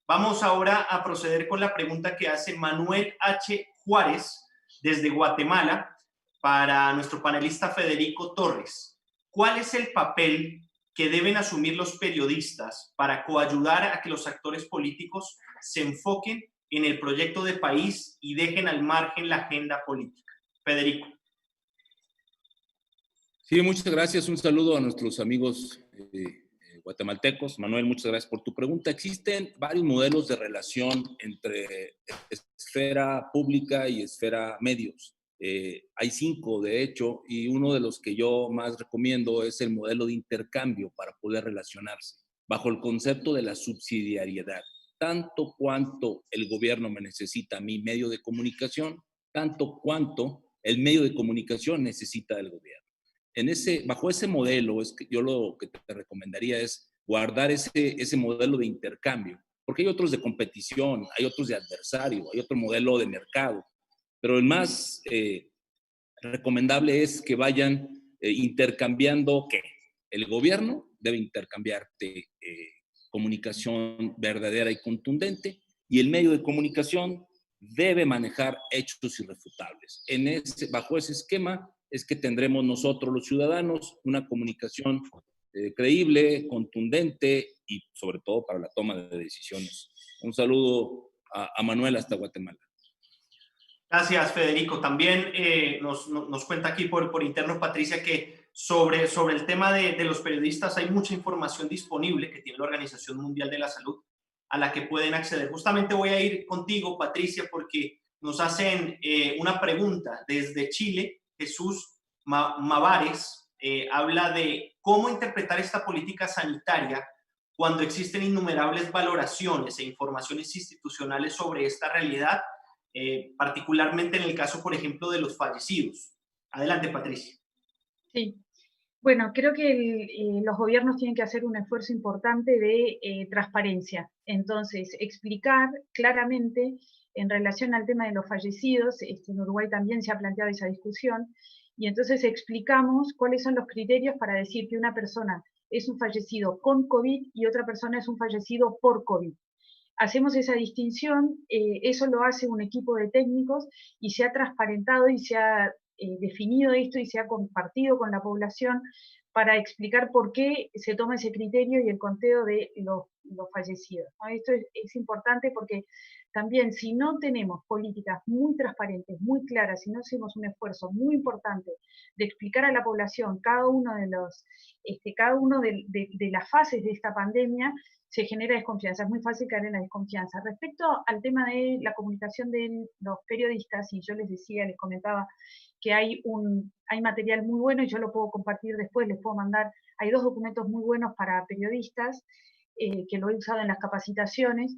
Vamos ahora a proceder con la pregunta que hace Manuel H. Juárez desde Guatemala para nuestro panelista Federico Torres. ¿Cuál es el papel que deben asumir los periodistas para coayudar a que los actores políticos se enfoquen en el proyecto de país y dejen al margen la agenda política? Federico. Sí, muchas gracias. Un saludo a nuestros amigos guatemaltecos. Manuel, muchas gracias por tu pregunta. Existen varios modelos de relación entre esfera pública y esfera medios. Hay 5, de hecho, y uno de los que yo más recomiendo es el modelo de intercambio para poder relacionarse, bajo el concepto de la subsidiariedad. Tanto cuanto el gobierno me necesita a mi medio de comunicación, tanto cuanto el medio de comunicación necesita del gobierno. Bajo ese modelo, yo lo que te recomendaría es guardar ese modelo de intercambio, porque hay otros de competición, hay otros de adversario, hay otro modelo de mercado, pero el más recomendable es que vayan intercambiando ¿qué? El gobierno debe intercambiarte comunicación verdadera y contundente, y el medio de comunicación debe manejar hechos irrefutables. Bajo ese esquema es que tendremos nosotros los ciudadanos una comunicación creíble, contundente y sobre todo para la toma de decisiones. Un saludo a Manuel hasta Guatemala. Gracias, Federico. También nos cuenta aquí por interno Patricia que sobre el tema de los periodistas. Hay mucha información disponible que tiene la Organización Mundial de la Salud a la que pueden acceder. Justamente voy a ir contigo, Patricia, porque nos hacen una pregunta desde Chile. Jesús Mavares habla de cómo interpretar esta política sanitaria cuando existen innumerables valoraciones e informaciones institucionales sobre esta realidad, particularmente en el caso, por ejemplo, de los fallecidos. Adelante, Patricia. Sí. Bueno, creo que los gobiernos tienen que hacer un esfuerzo importante de transparencia. Entonces, explicar claramente en relación al tema de los fallecidos, en Uruguay también se ha planteado esa discusión, y entonces explicamos cuáles son los criterios para decir que una persona es un fallecido con COVID y otra persona es un fallecido por COVID. Hacemos esa distinción, eso lo hace un equipo de técnicos y se ha transparentado y se ha definido esto y se ha compartido con la población para explicar por qué se toma ese criterio y el conteo de los fallecidos, ¿no? Esto es importante porque también si no tenemos políticas muy transparentes, muy claras, si no hacemos un esfuerzo muy importante de explicar a la población cada uno de las fases de esta pandemia, se genera desconfianza, es muy fácil caer en la desconfianza. Respecto al tema de la comunicación de los periodistas, y yo les decía, les comentaba que hay material muy bueno y yo lo puedo compartir después, les puedo mandar, hay 2 documentos muy buenos para periodistas que lo he usado en las capacitaciones.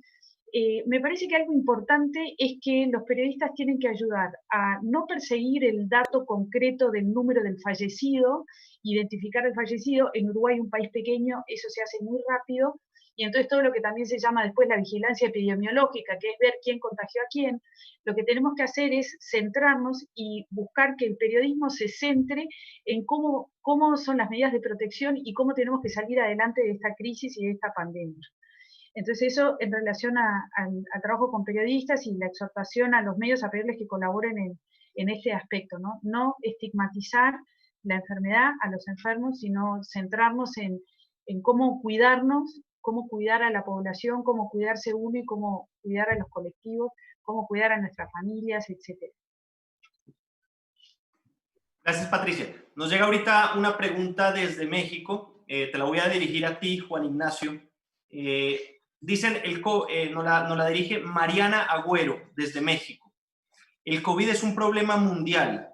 Me parece que algo importante es que los periodistas tienen que ayudar a no perseguir el dato concreto del número del fallecido, identificar el fallecido. En Uruguay, un país pequeño, eso se hace muy rápido, y entonces todo lo que también se llama después la vigilancia epidemiológica, que es ver quién contagió a quién, lo que tenemos que hacer es centrarnos y buscar que el periodismo se centre en cómo son las medidas de protección y cómo tenemos que salir adelante de esta crisis y de esta pandemia. Entonces eso en relación al trabajo con periodistas y la exhortación a los medios a pedirles que colaboren en este aspecto, ¿no? No estigmatizar la enfermedad a los enfermos, sino centrarnos en cómo cuidarnos, cómo cuidar a la población, cómo cuidarse uno y cómo cuidar a los colectivos, cómo cuidar a nuestras familias, etc. Gracias, Patricia. Nos llega ahorita una pregunta desde México. Te la voy a dirigir a ti, Juan Ignacio. Dicen, nos la dirige Mariana Agüero, desde México. El COVID es un problema mundial.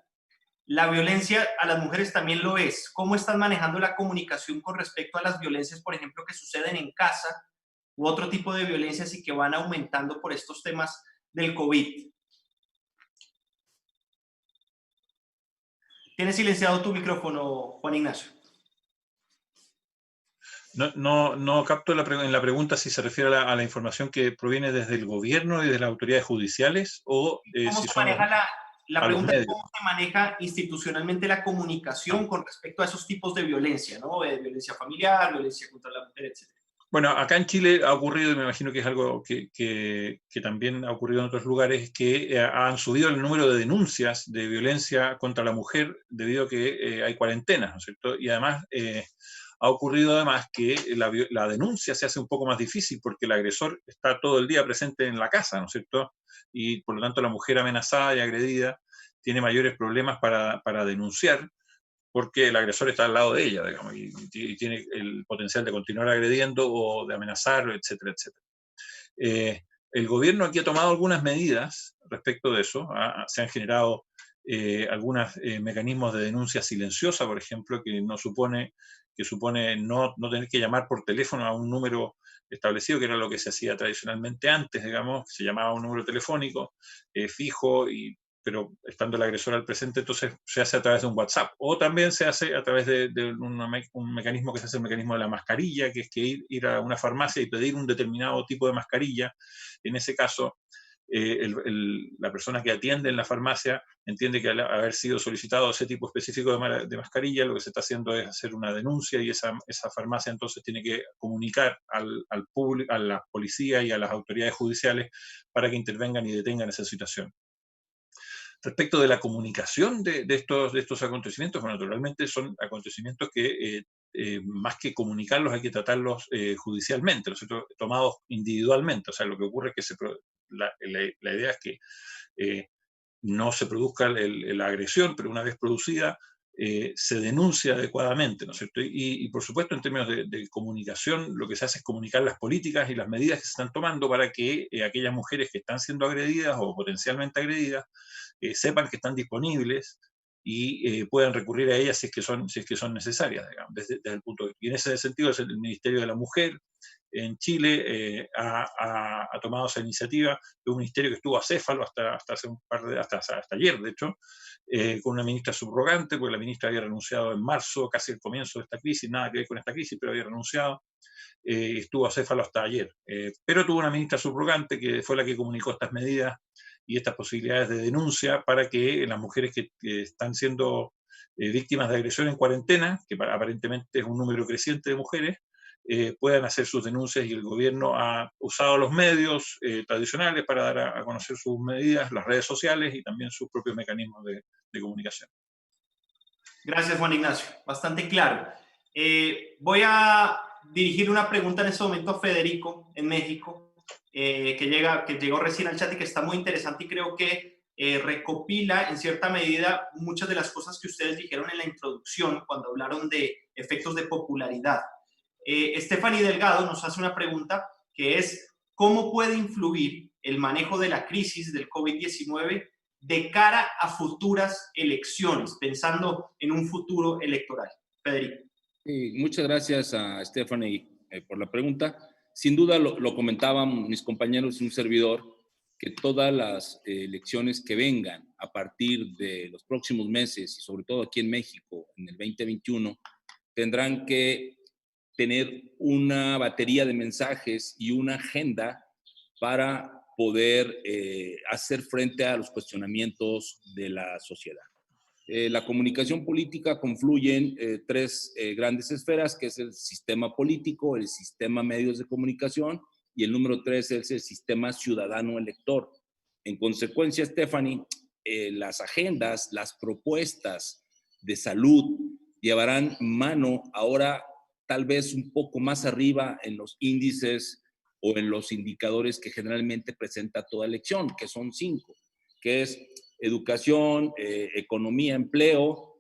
La violencia a las mujeres también lo es. ¿Cómo están manejando la comunicación con respecto a las violencias, por ejemplo, que suceden en casa u otro tipo de violencias y que van aumentando por estos temas del COVID? Tienes silenciado tu micrófono, Juan Ignacio. No capto en la pregunta si se refiere a la información que proviene desde el gobierno y de las autoridades judiciales o ¿Cómo si se son maneja la pregunta es medios. cómo se maneja institucionalmente la comunicación con respecto a esos tipos de violencia, ¿no? Violencia familiar, violencia contra la mujer, etc. Bueno, acá en Chile ha ocurrido, y me imagino que es algo que también ha ocurrido en otros lugares, que han subido el número de denuncias de violencia contra la mujer debido a que hay cuarentenas, ¿no es cierto? Y además ha ocurrido además que la denuncia se hace un poco más difícil porque el agresor está todo el día presente en la casa, ¿no es cierto? Y por lo tanto la mujer amenazada y agredida tiene mayores problemas para denunciar, porque el agresor está al lado de ella, digamos, y tiene el potencial de continuar agrediendo o de amenazar, etcétera, etcétera. El gobierno aquí ha tomado algunas medidas respecto de eso. Se han generado algunos mecanismos de denuncia silenciosa, por ejemplo, que supone no tener que llamar por teléfono a un número establecido, que era lo que se hacía tradicionalmente antes, digamos, que se llamaba un número telefónico fijo, pero estando el agresor al presente, entonces se hace a través de un WhatsApp. O también se hace a través de un mecanismo que se hace el mecanismo de la mascarilla, que es que ir a una farmacia y pedir un determinado tipo de mascarilla. En ese caso, la persona que atiende en la farmacia entiende que al haber sido solicitado ese tipo específico de mascarilla, lo que se está haciendo es hacer una denuncia y esa farmacia entonces tiene que comunicar al público, a la policía y a las autoridades judiciales para que intervengan y detengan esa situación. Respecto de la comunicación de estos acontecimientos, bueno, naturalmente son acontecimientos que más que comunicarlos hay que tratarlos judicialmente, ¿no? Tomados individualmente. O sea, lo que ocurre es que la idea es que no se produzca la agresión, pero una vez producida, se denuncia adecuadamente, ¿no es cierto? Y por supuesto, en términos de comunicación, lo que se hace es comunicar las políticas y las medidas que se están tomando para que aquellas mujeres que están siendo agredidas o potencialmente agredidas sepan que están disponibles y puedan recurrir a ellas si es que son necesarias, digamos, desde el punto de vista. Y en ese sentido, el Ministerio de la Mujer en Chile ha tomado esa iniciativa. Es un ministerio que estuvo acéfalo hasta ayer, de hecho, con una ministra subrogante, porque la ministra había renunciado en marzo, casi el comienzo de esta crisis, nada que ver con esta crisis, pero había renunciado. Estuvo acéfalo hasta ayer. Pero tuvo una ministra subrogante que fue la que comunicó estas medidas y estas posibilidades de denuncia para que las mujeres que están siendo víctimas de agresión en cuarentena, que aparentemente es un número creciente de mujeres, puedan hacer sus denuncias, y el gobierno ha usado los medios tradicionales para dar a conocer sus medidas, las redes sociales y también sus propios mecanismos de comunicación. Gracias, Juan Ignacio. Bastante claro. Voy a dirigir una pregunta en este momento a Federico, en México, que llegó recién al chat y que está muy interesante, y creo que recopila en cierta medida muchas de las cosas que ustedes dijeron en la introducción cuando hablaron de efectos de popularidad. Stephanie Delgado nos hace una pregunta que es: ¿cómo puede influir el manejo de la crisis del COVID-19 de cara a futuras elecciones, pensando en un futuro electoral? Federico. Sí, muchas gracias a Stephanie por la pregunta. Sin duda lo comentaban mis compañeros y un servidor, que todas las elecciones que vengan a partir de los próximos meses, y sobre todo aquí en México en el 2021, tendrán que tener una batería de mensajes y una agenda para poder hacer frente a los cuestionamientos de la sociedad. La comunicación política confluye en tres grandes esferas, que es el sistema político, el sistema medios de comunicación, y el número 3 es el sistema ciudadano elector. En consecuencia, Stephanie, las agendas, las propuestas de salud llevarán mano ahora tal vez un poco más arriba en los índices o en los indicadores que generalmente presenta toda elección, que son 5, que es educación, economía, empleo,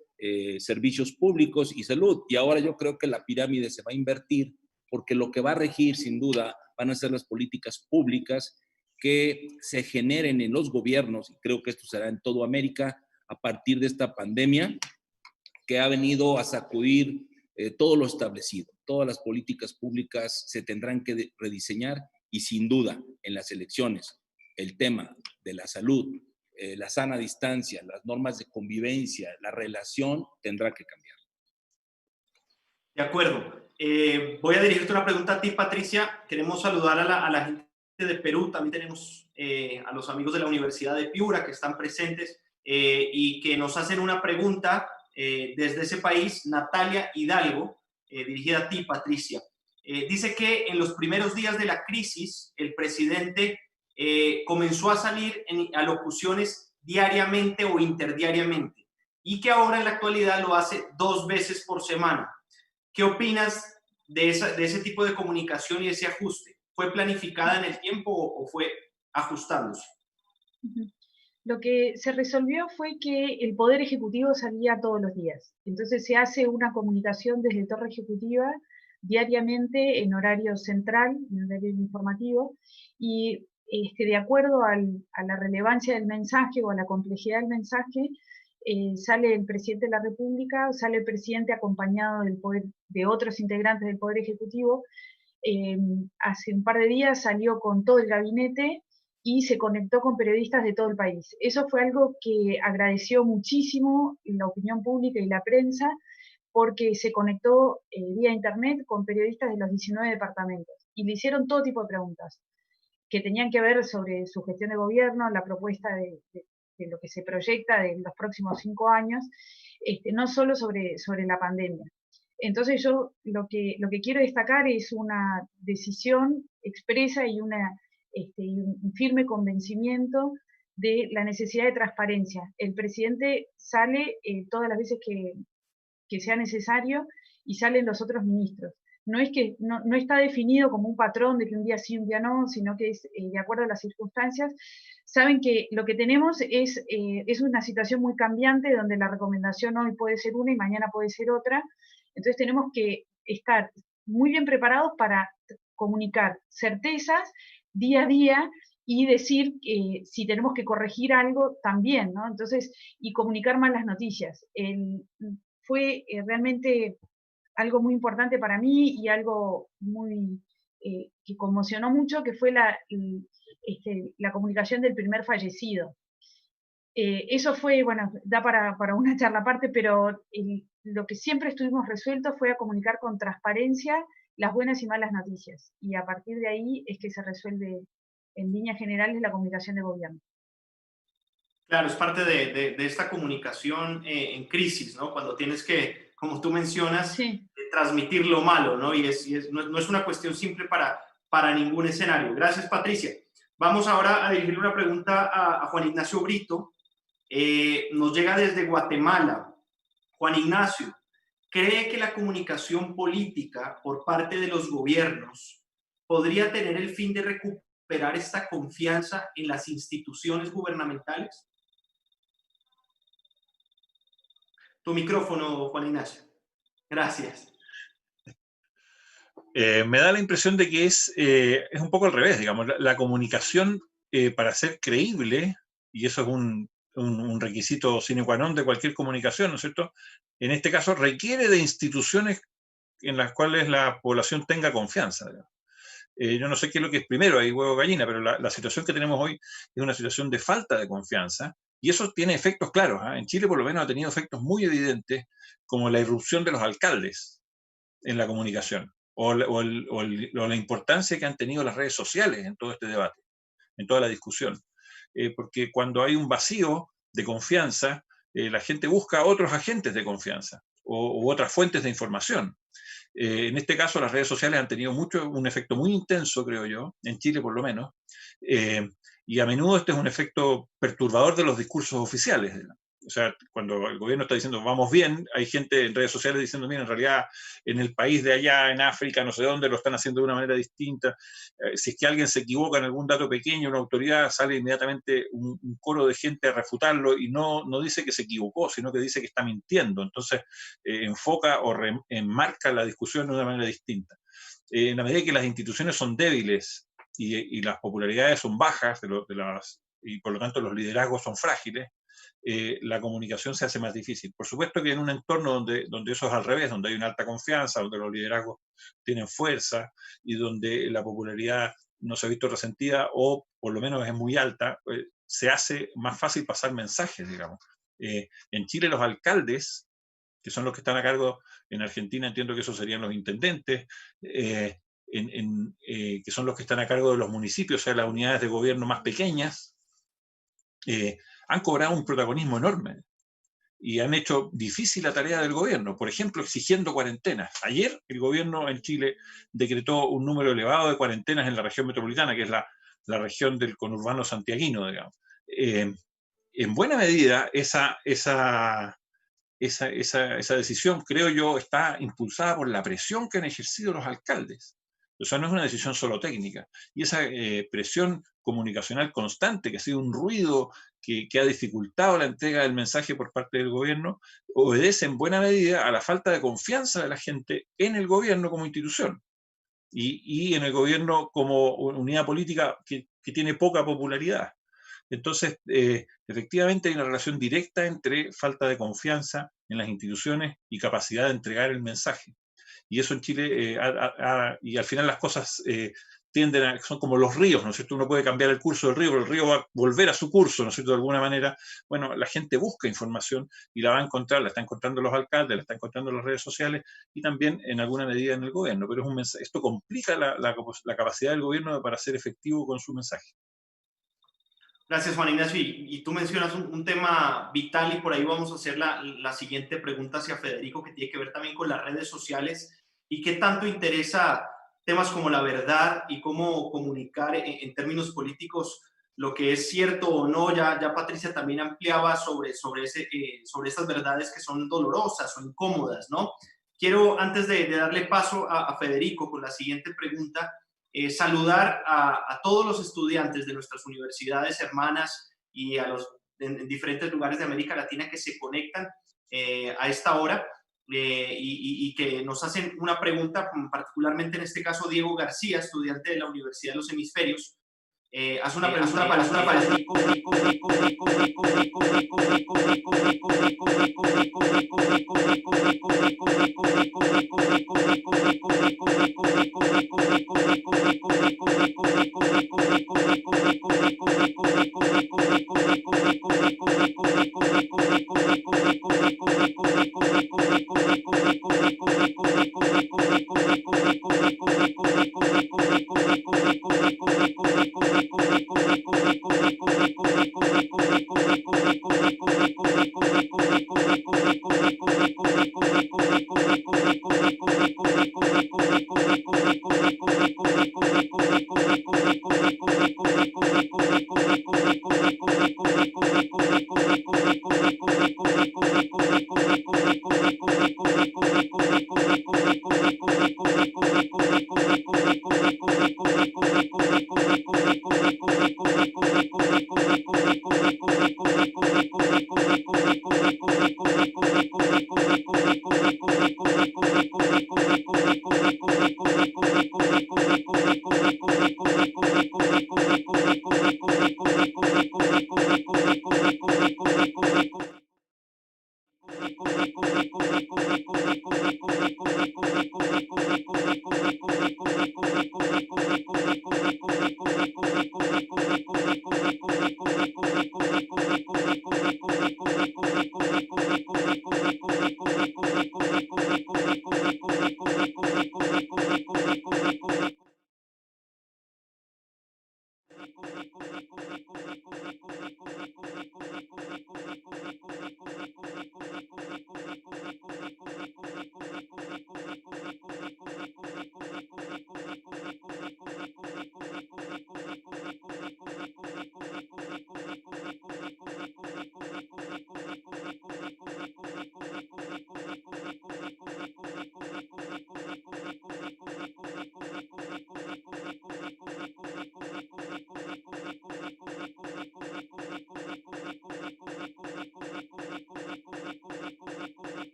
servicios públicos y salud. Y ahora yo creo que la pirámide se va a invertir, porque lo que va a regir sin duda van a ser las políticas públicas que se generen en los gobiernos, y creo que esto será en toda América a partir de esta pandemia que ha venido a sacudir todo lo establecido. Todas las políticas públicas se tendrán que rediseñar, y sin duda en las elecciones el tema de la salud, la sana distancia, las normas de convivencia, la relación tendrá que cambiar. De acuerdo. Voy a dirigirte una pregunta a ti, Patricia. Queremos saludar a la gente de Perú. También tenemos a los amigos de la Universidad de Piura que están presentes y que nos hacen una pregunta desde ese país. Natalia Hidalgo, dirigida a ti, Patricia. Dice que en los primeros días de la crisis, el presidente comenzó a salir a locuciones diariamente o interdiariamente, y que ahora en la actualidad lo hace 2 veces por semana. ¿Qué opinas de ese tipo de comunicación y ese ajuste? ¿Fue planificada en el tiempo o fue ajustándose? Lo que se resolvió fue que el Poder Ejecutivo salía todos los días. Entonces se hace una comunicación desde Torre Ejecutiva diariamente en horario central, en horario informativo, y de acuerdo a la relevancia del mensaje o a la complejidad del mensaje, sale el presidente de la República, sale el presidente acompañado de otros integrantes del Poder Ejecutivo. Hace un par de días salió con todo el gabinete y se conectó con periodistas de todo el país. Eso fue algo que agradeció muchísimo la opinión pública y la prensa, porque se conectó vía internet con periodistas de los 19 departamentos y le hicieron todo tipo de preguntas que tenían que ver sobre su gestión de gobierno, la propuesta de lo que se proyecta de los próximos 5 años, no solo sobre la pandemia. Entonces yo lo que quiero destacar es una decisión expresa y un firme convencimiento de la necesidad de transparencia. El presidente sale todas las veces que sea necesario, y salen los otros ministros. no es que no está definido como un patrón de que un día sí, un día no, sino que es de acuerdo a las circunstancias. Saben que lo que tenemos es una situación muy cambiante donde la recomendación hoy puede ser una y mañana puede ser otra. Entonces tenemos que estar muy bien preparados para comunicar certezas día a día y decir si tenemos que corregir algo también, ¿no? Entonces, y comunicar más las noticias. Fue realmente algo muy importante para mí y algo muy que conmocionó mucho, que fue la comunicación del primer fallecido. Eso fue, bueno, da para una charla aparte, pero lo que siempre estuvimos resueltos fue a comunicar con transparencia las buenas y malas noticias. Y a partir de ahí es que se resuelve en líneas generales la comunicación de gobierno. Claro, es parte de esta comunicación en crisis, ¿no? Cuando tienes que, como tú mencionas, sí, transmitir lo malo, ¿no? No es una cuestión simple para ningún escenario. Gracias, Patricia. Vamos ahora a dirigir una pregunta a Juan Ignacio Brito. Nos llega desde Guatemala. Juan Ignacio, ¿cree que la comunicación política por parte de los gobiernos podría tener el fin de recuperar esta confianza en las instituciones gubernamentales? Tu micrófono, Juan Ignacio. Gracias. Me da la impresión de que es un poco al revés, digamos. La comunicación, para ser creíble, y eso es un requisito sine qua non de cualquier comunicación, ¿no es cierto? En este caso requiere de instituciones en las cuales la población tenga confianza. Yo no sé qué es lo que es primero, ahí huevo o gallina, pero la situación que tenemos hoy es una situación de falta de confianza, y eso tiene efectos claros. En Chile por lo menos ha tenido efectos muy evidentes, como la irrupción de los alcaldes en la comunicación, o la importancia que han tenido las redes sociales en todo este debate, en toda la discusión. Porque cuando hay un vacío de confianza, la gente busca otros agentes de confianza u otras fuentes de información. En este caso, las redes sociales han tenido un efecto muy intenso, creo yo, en Chile por lo menos, y a menudo este es un efecto perturbador de los discursos oficiales. O sea, cuando el gobierno está diciendo vamos bien, hay gente en redes sociales diciendo, mira, en realidad en el país de allá, en África, no sé dónde, lo están haciendo de una manera distinta. Si es que alguien se equivoca en algún dato pequeño, una autoridad, sale inmediatamente un coro de gente a refutarlo y no dice que se equivocó, sino que dice que está mintiendo. Entonces, enfoca o enmarca la discusión de una manera distinta. En la medida que las instituciones son débiles y las popularidades son bajas y por lo tanto los liderazgos son frágiles, la comunicación se hace más difícil. Por supuesto que en un entorno donde eso es al revés, donde hay una alta confianza, donde los liderazgos tienen fuerza y donde la popularidad no se ha visto resentida o por lo menos es muy alta, se hace más fácil pasar mensajes, digamos. En Chile los alcaldes, que son los que están a cargo, en Argentina entiendo que esos serían los intendentes, que son los que están a cargo de los municipios, o sea, las unidades de gobierno más pequeñas, han cobrado un protagonismo enorme y han hecho difícil la tarea del gobierno, por ejemplo, exigiendo cuarentenas. Ayer el gobierno en Chile decretó un número elevado de cuarentenas en la región metropolitana, que es la región del conurbano santiaguino, digamos. En buena medida, esa decisión, creo yo, está impulsada por la presión que han ejercido los alcaldes. O sea, no es una decisión solo técnica. Y esa presión comunicacional constante, que ha sido un ruido que ha dificultado la entrega del mensaje por parte del gobierno, obedece en buena medida a la falta de confianza de la gente en el gobierno como institución y en el gobierno como unidad política que tiene poca popularidad. Entonces, efectivamente hay una relación directa entre falta de confianza en las instituciones y capacidad de entregar el mensaje. Y eso en Chile, y al final las cosas son como los ríos, ¿no es cierto? Uno puede cambiar el curso del río, pero el río va a volver a su curso, ¿no es cierto? De alguna manera, bueno, la gente busca información y la va a encontrar, la está encontrando los alcaldes, la está encontrando en las redes sociales y también en alguna medida en el gobierno. Pero esto complica la capacidad del gobierno para ser efectivo con su mensaje. Gracias, Juan Ignacio. Y tú mencionas un tema vital y por ahí vamos a hacer la siguiente pregunta hacia Federico, que tiene que ver también con las redes sociales y qué tanto interesa temas como la verdad y cómo comunicar en términos políticos lo que es cierto o no. Ya Patricia también ampliaba sobre estas verdades que son dolorosas o incómodas, ¿no? quiero, antes de darle paso a Federico con la siguiente pregunta, saludar a todos los estudiantes de nuestras universidades hermanas y a los en diferentes lugares de América Latina que se conectan a esta hora y que nos hacen una pregunta, particularmente en este caso Diego García, estudiante de la Universidad de los Hemisferios. Hace una pregunta para Federico.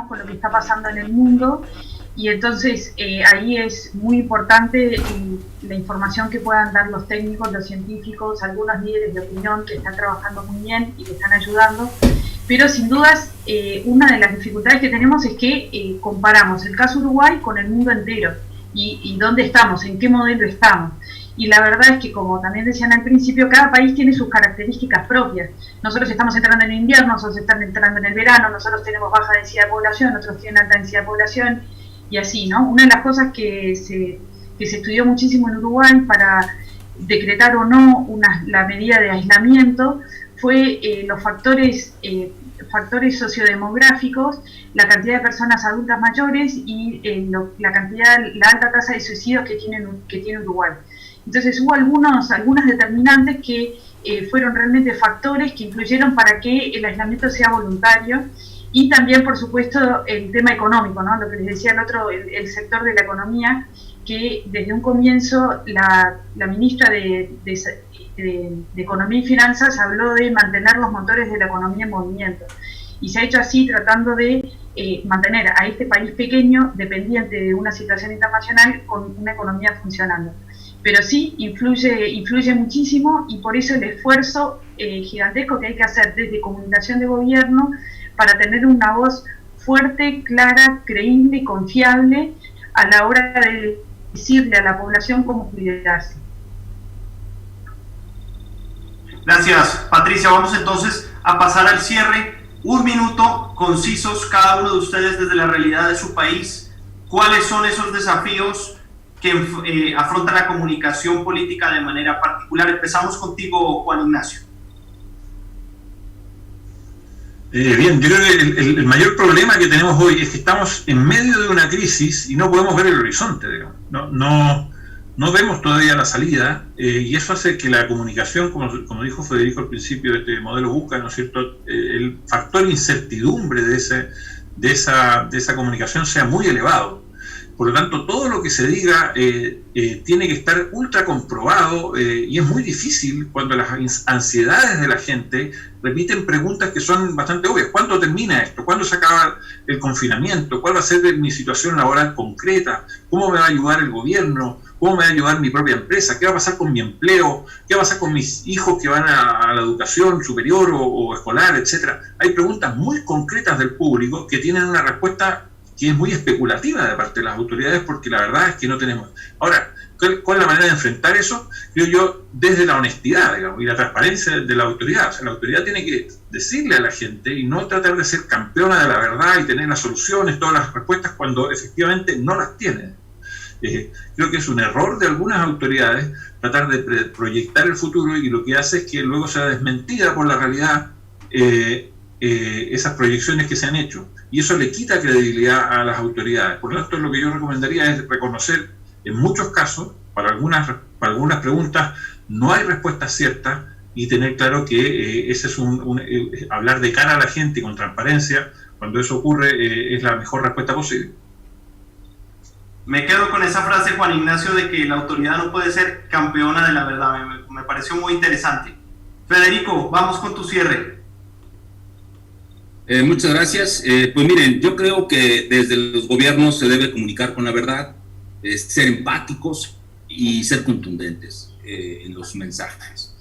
Con lo que está pasando en el mundo y entonces ahí es muy importante la información que puedan dar los técnicos, los científicos, algunos líderes de opinión que están trabajando muy bien y que están ayudando, pero sin dudas una de las dificultades que tenemos es que comparamos el caso Uruguay con el mundo entero y dónde estamos, en qué modelo estamos. Y la verdad es que, como también decían al principio, cada país tiene sus características propias. Nosotros estamos entrando en el invierno, nosotros estamos entrando en el verano, nosotros tenemos baja densidad de población, otros tienen alta densidad de población, y así, ¿no? Una de las cosas que se estudió muchísimo en Uruguay para decretar o no la medida de aislamiento fue los factores sociodemográficos, la cantidad de personas adultas mayores y la alta tasa de suicidios que tiene Uruguay. Entonces hubo algunas determinantes que fueron realmente factores que influyeron para que el aislamiento sea voluntario y también, por supuesto, el tema económico, ¿no? Lo que les decía el sector de la economía, que desde un comienzo la ministra de Economía y Finanzas habló de mantener los motores de la economía en movimiento. Y se ha hecho así tratando de mantener a este país pequeño dependiente de una situación internacional con una economía funcionando. Pero sí, influye muchísimo y por eso el esfuerzo gigantesco que hay que hacer desde comunicación de gobierno para tener una voz fuerte, clara, creíble y confiable a la hora de decirle a la población cómo cuidarse. Gracias, Patricia. Vamos entonces a pasar al cierre. 1 minuto, concisos, cada uno de ustedes desde la realidad de su país. ¿Cuáles son esos desafíos que afronta la comunicación política de manera particular? Empezamos contigo, Juan Ignacio. Bien, yo creo que el mayor problema que tenemos hoy es que estamos en medio de una crisis y no podemos ver el horizonte, digamos. No vemos todavía la salida, y eso hace que la comunicación, como dijo Federico al principio de este modelo BUCA, ¿no es cierto?, el factor incertidumbre de esa comunicación sea muy elevado. Por lo tanto, todo lo que se diga tiene que estar ultra comprobado, y es muy difícil cuando las ansiedades de la gente repiten preguntas que son bastante obvias. ¿Cuándo termina esto? ¿Cuándo se acaba el confinamiento? ¿Cuál va a ser mi situación laboral concreta? ¿Cómo me va a ayudar el gobierno? ¿Cómo me va a ayudar mi propia empresa? ¿Qué va a pasar con mi empleo? ¿Qué va a pasar con mis hijos que van a la educación superior o escolar, etcétera? Hay preguntas muy concretas del público que tienen una respuesta que es muy especulativa de parte de las autoridades, porque la verdad es que no tenemos. Ahora, ¿cuál es la manera de enfrentar eso? Creo yo, desde la honestidad, digamos, y la transparencia de la autoridad. O sea, la autoridad tiene que decirle a la gente y no tratar de ser campeona de la verdad y tener las soluciones, todas las respuestas, cuando efectivamente no las tiene. Creo que es un error de algunas autoridades tratar de proyectar el futuro, y lo que hace es que luego sea desmentida por la realidad esas proyecciones que se han hecho, y eso le quita credibilidad a las autoridades. Por lo tanto, lo que yo recomendaría es reconocer, en muchos casos, para algunas preguntas no hay respuestas ciertas, y tener claro que ese es hablar de cara a la gente y con transparencia. Cuando eso ocurre, es la mejor respuesta posible. Me quedo con esa frase, Juan Ignacio, de que la autoridad no puede ser campeona de la verdad. Me pareció muy interesante. Federico, vamos con tu cierre. Muchas gracias. Pues miren, yo creo que desde los gobiernos se debe comunicar con la verdad, ser empáticos y ser contundentes en los mensajes.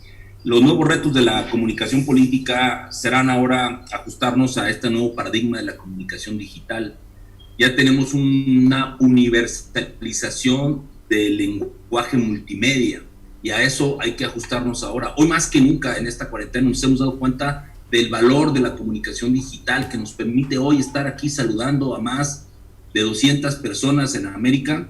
Los nuevos retos de la comunicación política serán ahora ajustarnos a este nuevo paradigma de la comunicación digital. Ya tenemos una universalización del lenguaje multimedia, y a eso hay que ajustarnos ahora. Hoy más que nunca en esta cuarentena nos hemos dado cuenta del valor de la comunicación digital, que nos permite hoy estar aquí saludando a más de 200 personas en América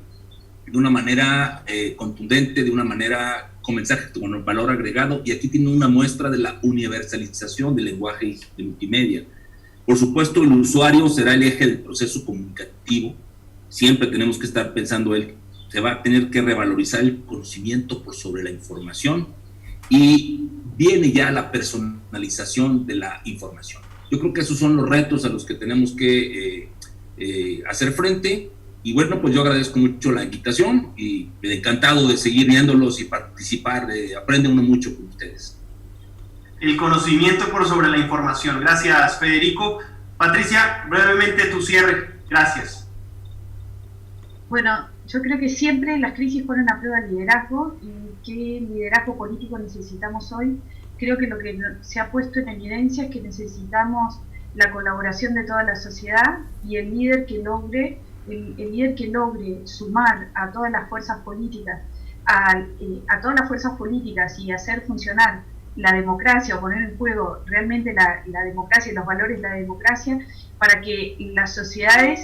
de una manera contundente, de una manera con mensaje con valor agregado, y aquí tiene una muestra de la universalización del lenguaje de multimedia. Por supuesto, el usuario será el eje del proceso comunicativo. Siempre tenemos que estar pensando se va a tener que revalorizar el conocimiento por sobre la información, y viene ya la personalización de la información. Yo creo que esos son los retos a los que tenemos que hacer frente. Y bueno, pues yo agradezco mucho la invitación y encantado de seguir viéndolos y participar. Aprende uno mucho con ustedes. El conocimiento por sobre la información. Gracias, Federico. Patricia, brevemente tu cierre. Gracias. Bueno, yo creo que siempre las crisis ponen a prueba el liderazgo, y qué liderazgo político necesitamos hoy. Creo que lo que se ha puesto en evidencia es que necesitamos la colaboración de toda la sociedad, y el líder que logre sumar a todas las fuerzas políticas, a todas las fuerzas políticas, y hacer funcionar la democracia, o poner en juego realmente la democracia y los valores de la democracia, para que las sociedades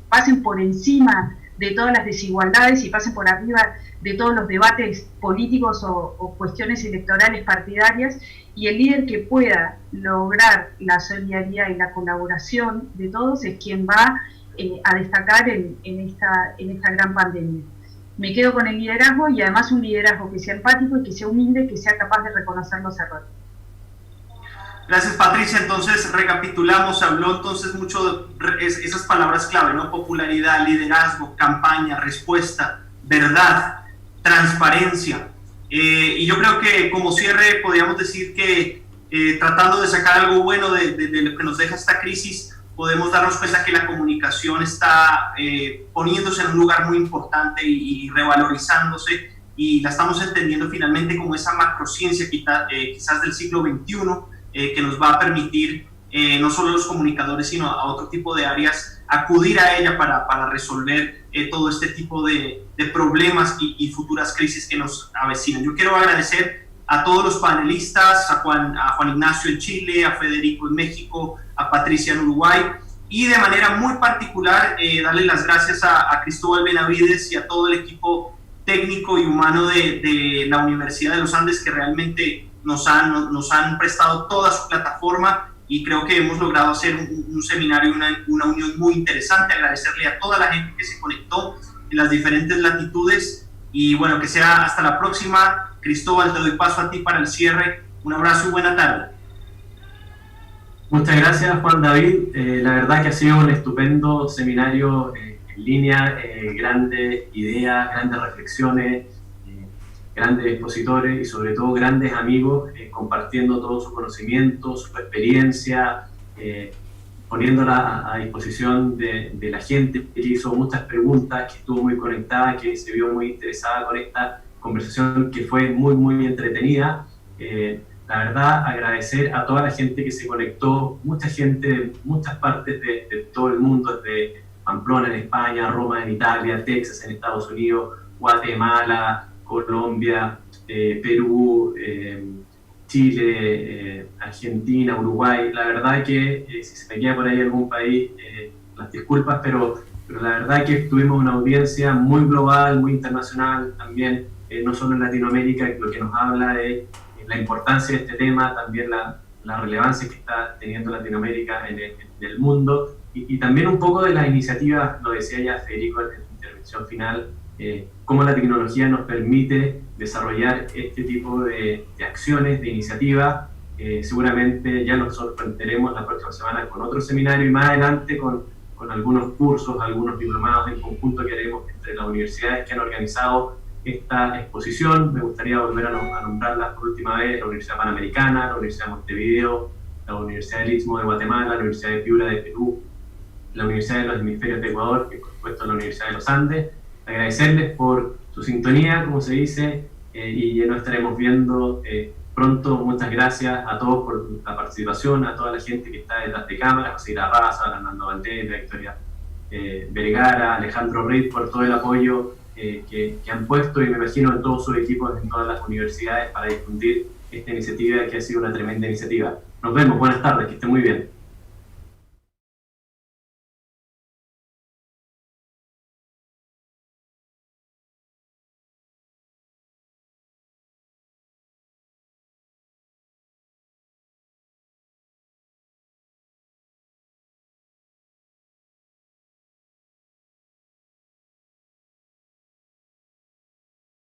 pasen por encima de todas las desigualdades y pasen por arriba de todos los debates políticos o cuestiones electorales partidarias, y el líder que pueda lograr la solidaridad y la colaboración de todos es quien va a destacar en esta gran pandemia. Me quedo con el liderazgo, y además un liderazgo que sea empático y que sea humilde, que sea capaz de reconocer los errores. Gracias, Patricia. Entonces, recapitulamos, habló entonces mucho de esas palabras clave, ¿no? Popularidad, liderazgo, campaña, respuesta, verdad, transparencia. Y yo creo que como cierre podríamos decir que tratando de sacar algo bueno de lo que nos deja esta crisis, podemos darnos cuenta que la comunicación está poniéndose en un lugar muy importante y revalorizándose, y la estamos entendiendo finalmente como esa macrociencia quizás del siglo XXI, que nos va a permitir no solo los comunicadores, sino a otro tipo de áreas acudir a ella para resolver todo este tipo de problemas y futuras crisis que nos avecinan. Yo quiero agradecer a todos los panelistas, a Juan Ignacio en Chile, a Federico en México, a Patricia en Uruguay, y de manera muy particular darle las gracias a Cristóbal Benavides y a todo el equipo técnico y humano de la Universidad de los Andes, que realmente nos han prestado toda su plataforma y creo que hemos logrado hacer un seminario, una unión muy interesante. Agradecerle a toda la gente que se conectó en las diferentes latitudes y bueno, que sea hasta la próxima. Cristóbal, te doy paso a ti para el cierre. Un abrazo y buena tarde. Muchas gracias, Juan David. La verdad que ha sido un estupendo seminario en línea, grandes ideas, grandes reflexiones, grandes expositores y sobre todo grandes amigos compartiendo todo su conocimiento, su experiencia, poniéndola a disposición de la gente que hizo muchas preguntas, que estuvo muy conectada, que se vio muy interesada con esta conversación que fue muy, muy entretenida. La verdad, agradecer a toda la gente que se conectó, mucha gente de muchas partes de todo el mundo, desde Pamplona en España, Roma en Italia, Texas en Estados Unidos, Guatemala, Colombia, Perú, Chile, Argentina, Uruguay. La verdad que si se me queda por ahí algún país, las disculpas, pero la verdad que tuvimos una audiencia muy global, muy internacional también, no solo en Latinoamérica, lo que nos habla de la importancia de este tema, también la relevancia que está teniendo Latinoamérica en el mundo y también un poco de las iniciativas, lo decía ya Federico en la intervención final, cómo la tecnología nos permite desarrollar este tipo de acciones, de iniciativas. Seguramente ya nos sorprenderemos la próxima semana con otro seminario y más adelante con algunos cursos, algunos diplomados en conjunto que haremos entre las universidades que han organizado esta exposición. Me gustaría volver a nombrarlas por última vez: la Universidad Panamericana, la Universidad de Montevideo, la Universidad del Istmo de Guatemala, la Universidad de Piura de Perú, la Universidad de los Hemisferios de Ecuador y por supuesto la Universidad de los Andes. Agradecerles por su sintonía, como se dice, y ya nos estaremos viendo pronto. Muchas gracias a todos por la participación, a toda la gente que está detrás de cámaras, José Raza, Fernando Valdés, Victoria Vergara, Alejandro Reid, por todo el apoyo que han puesto, y me imagino en todos sus equipos, en todas las universidades, para difundir esta iniciativa que ha sido una tremenda iniciativa. Nos vemos, buenas tardes, que estén muy bien.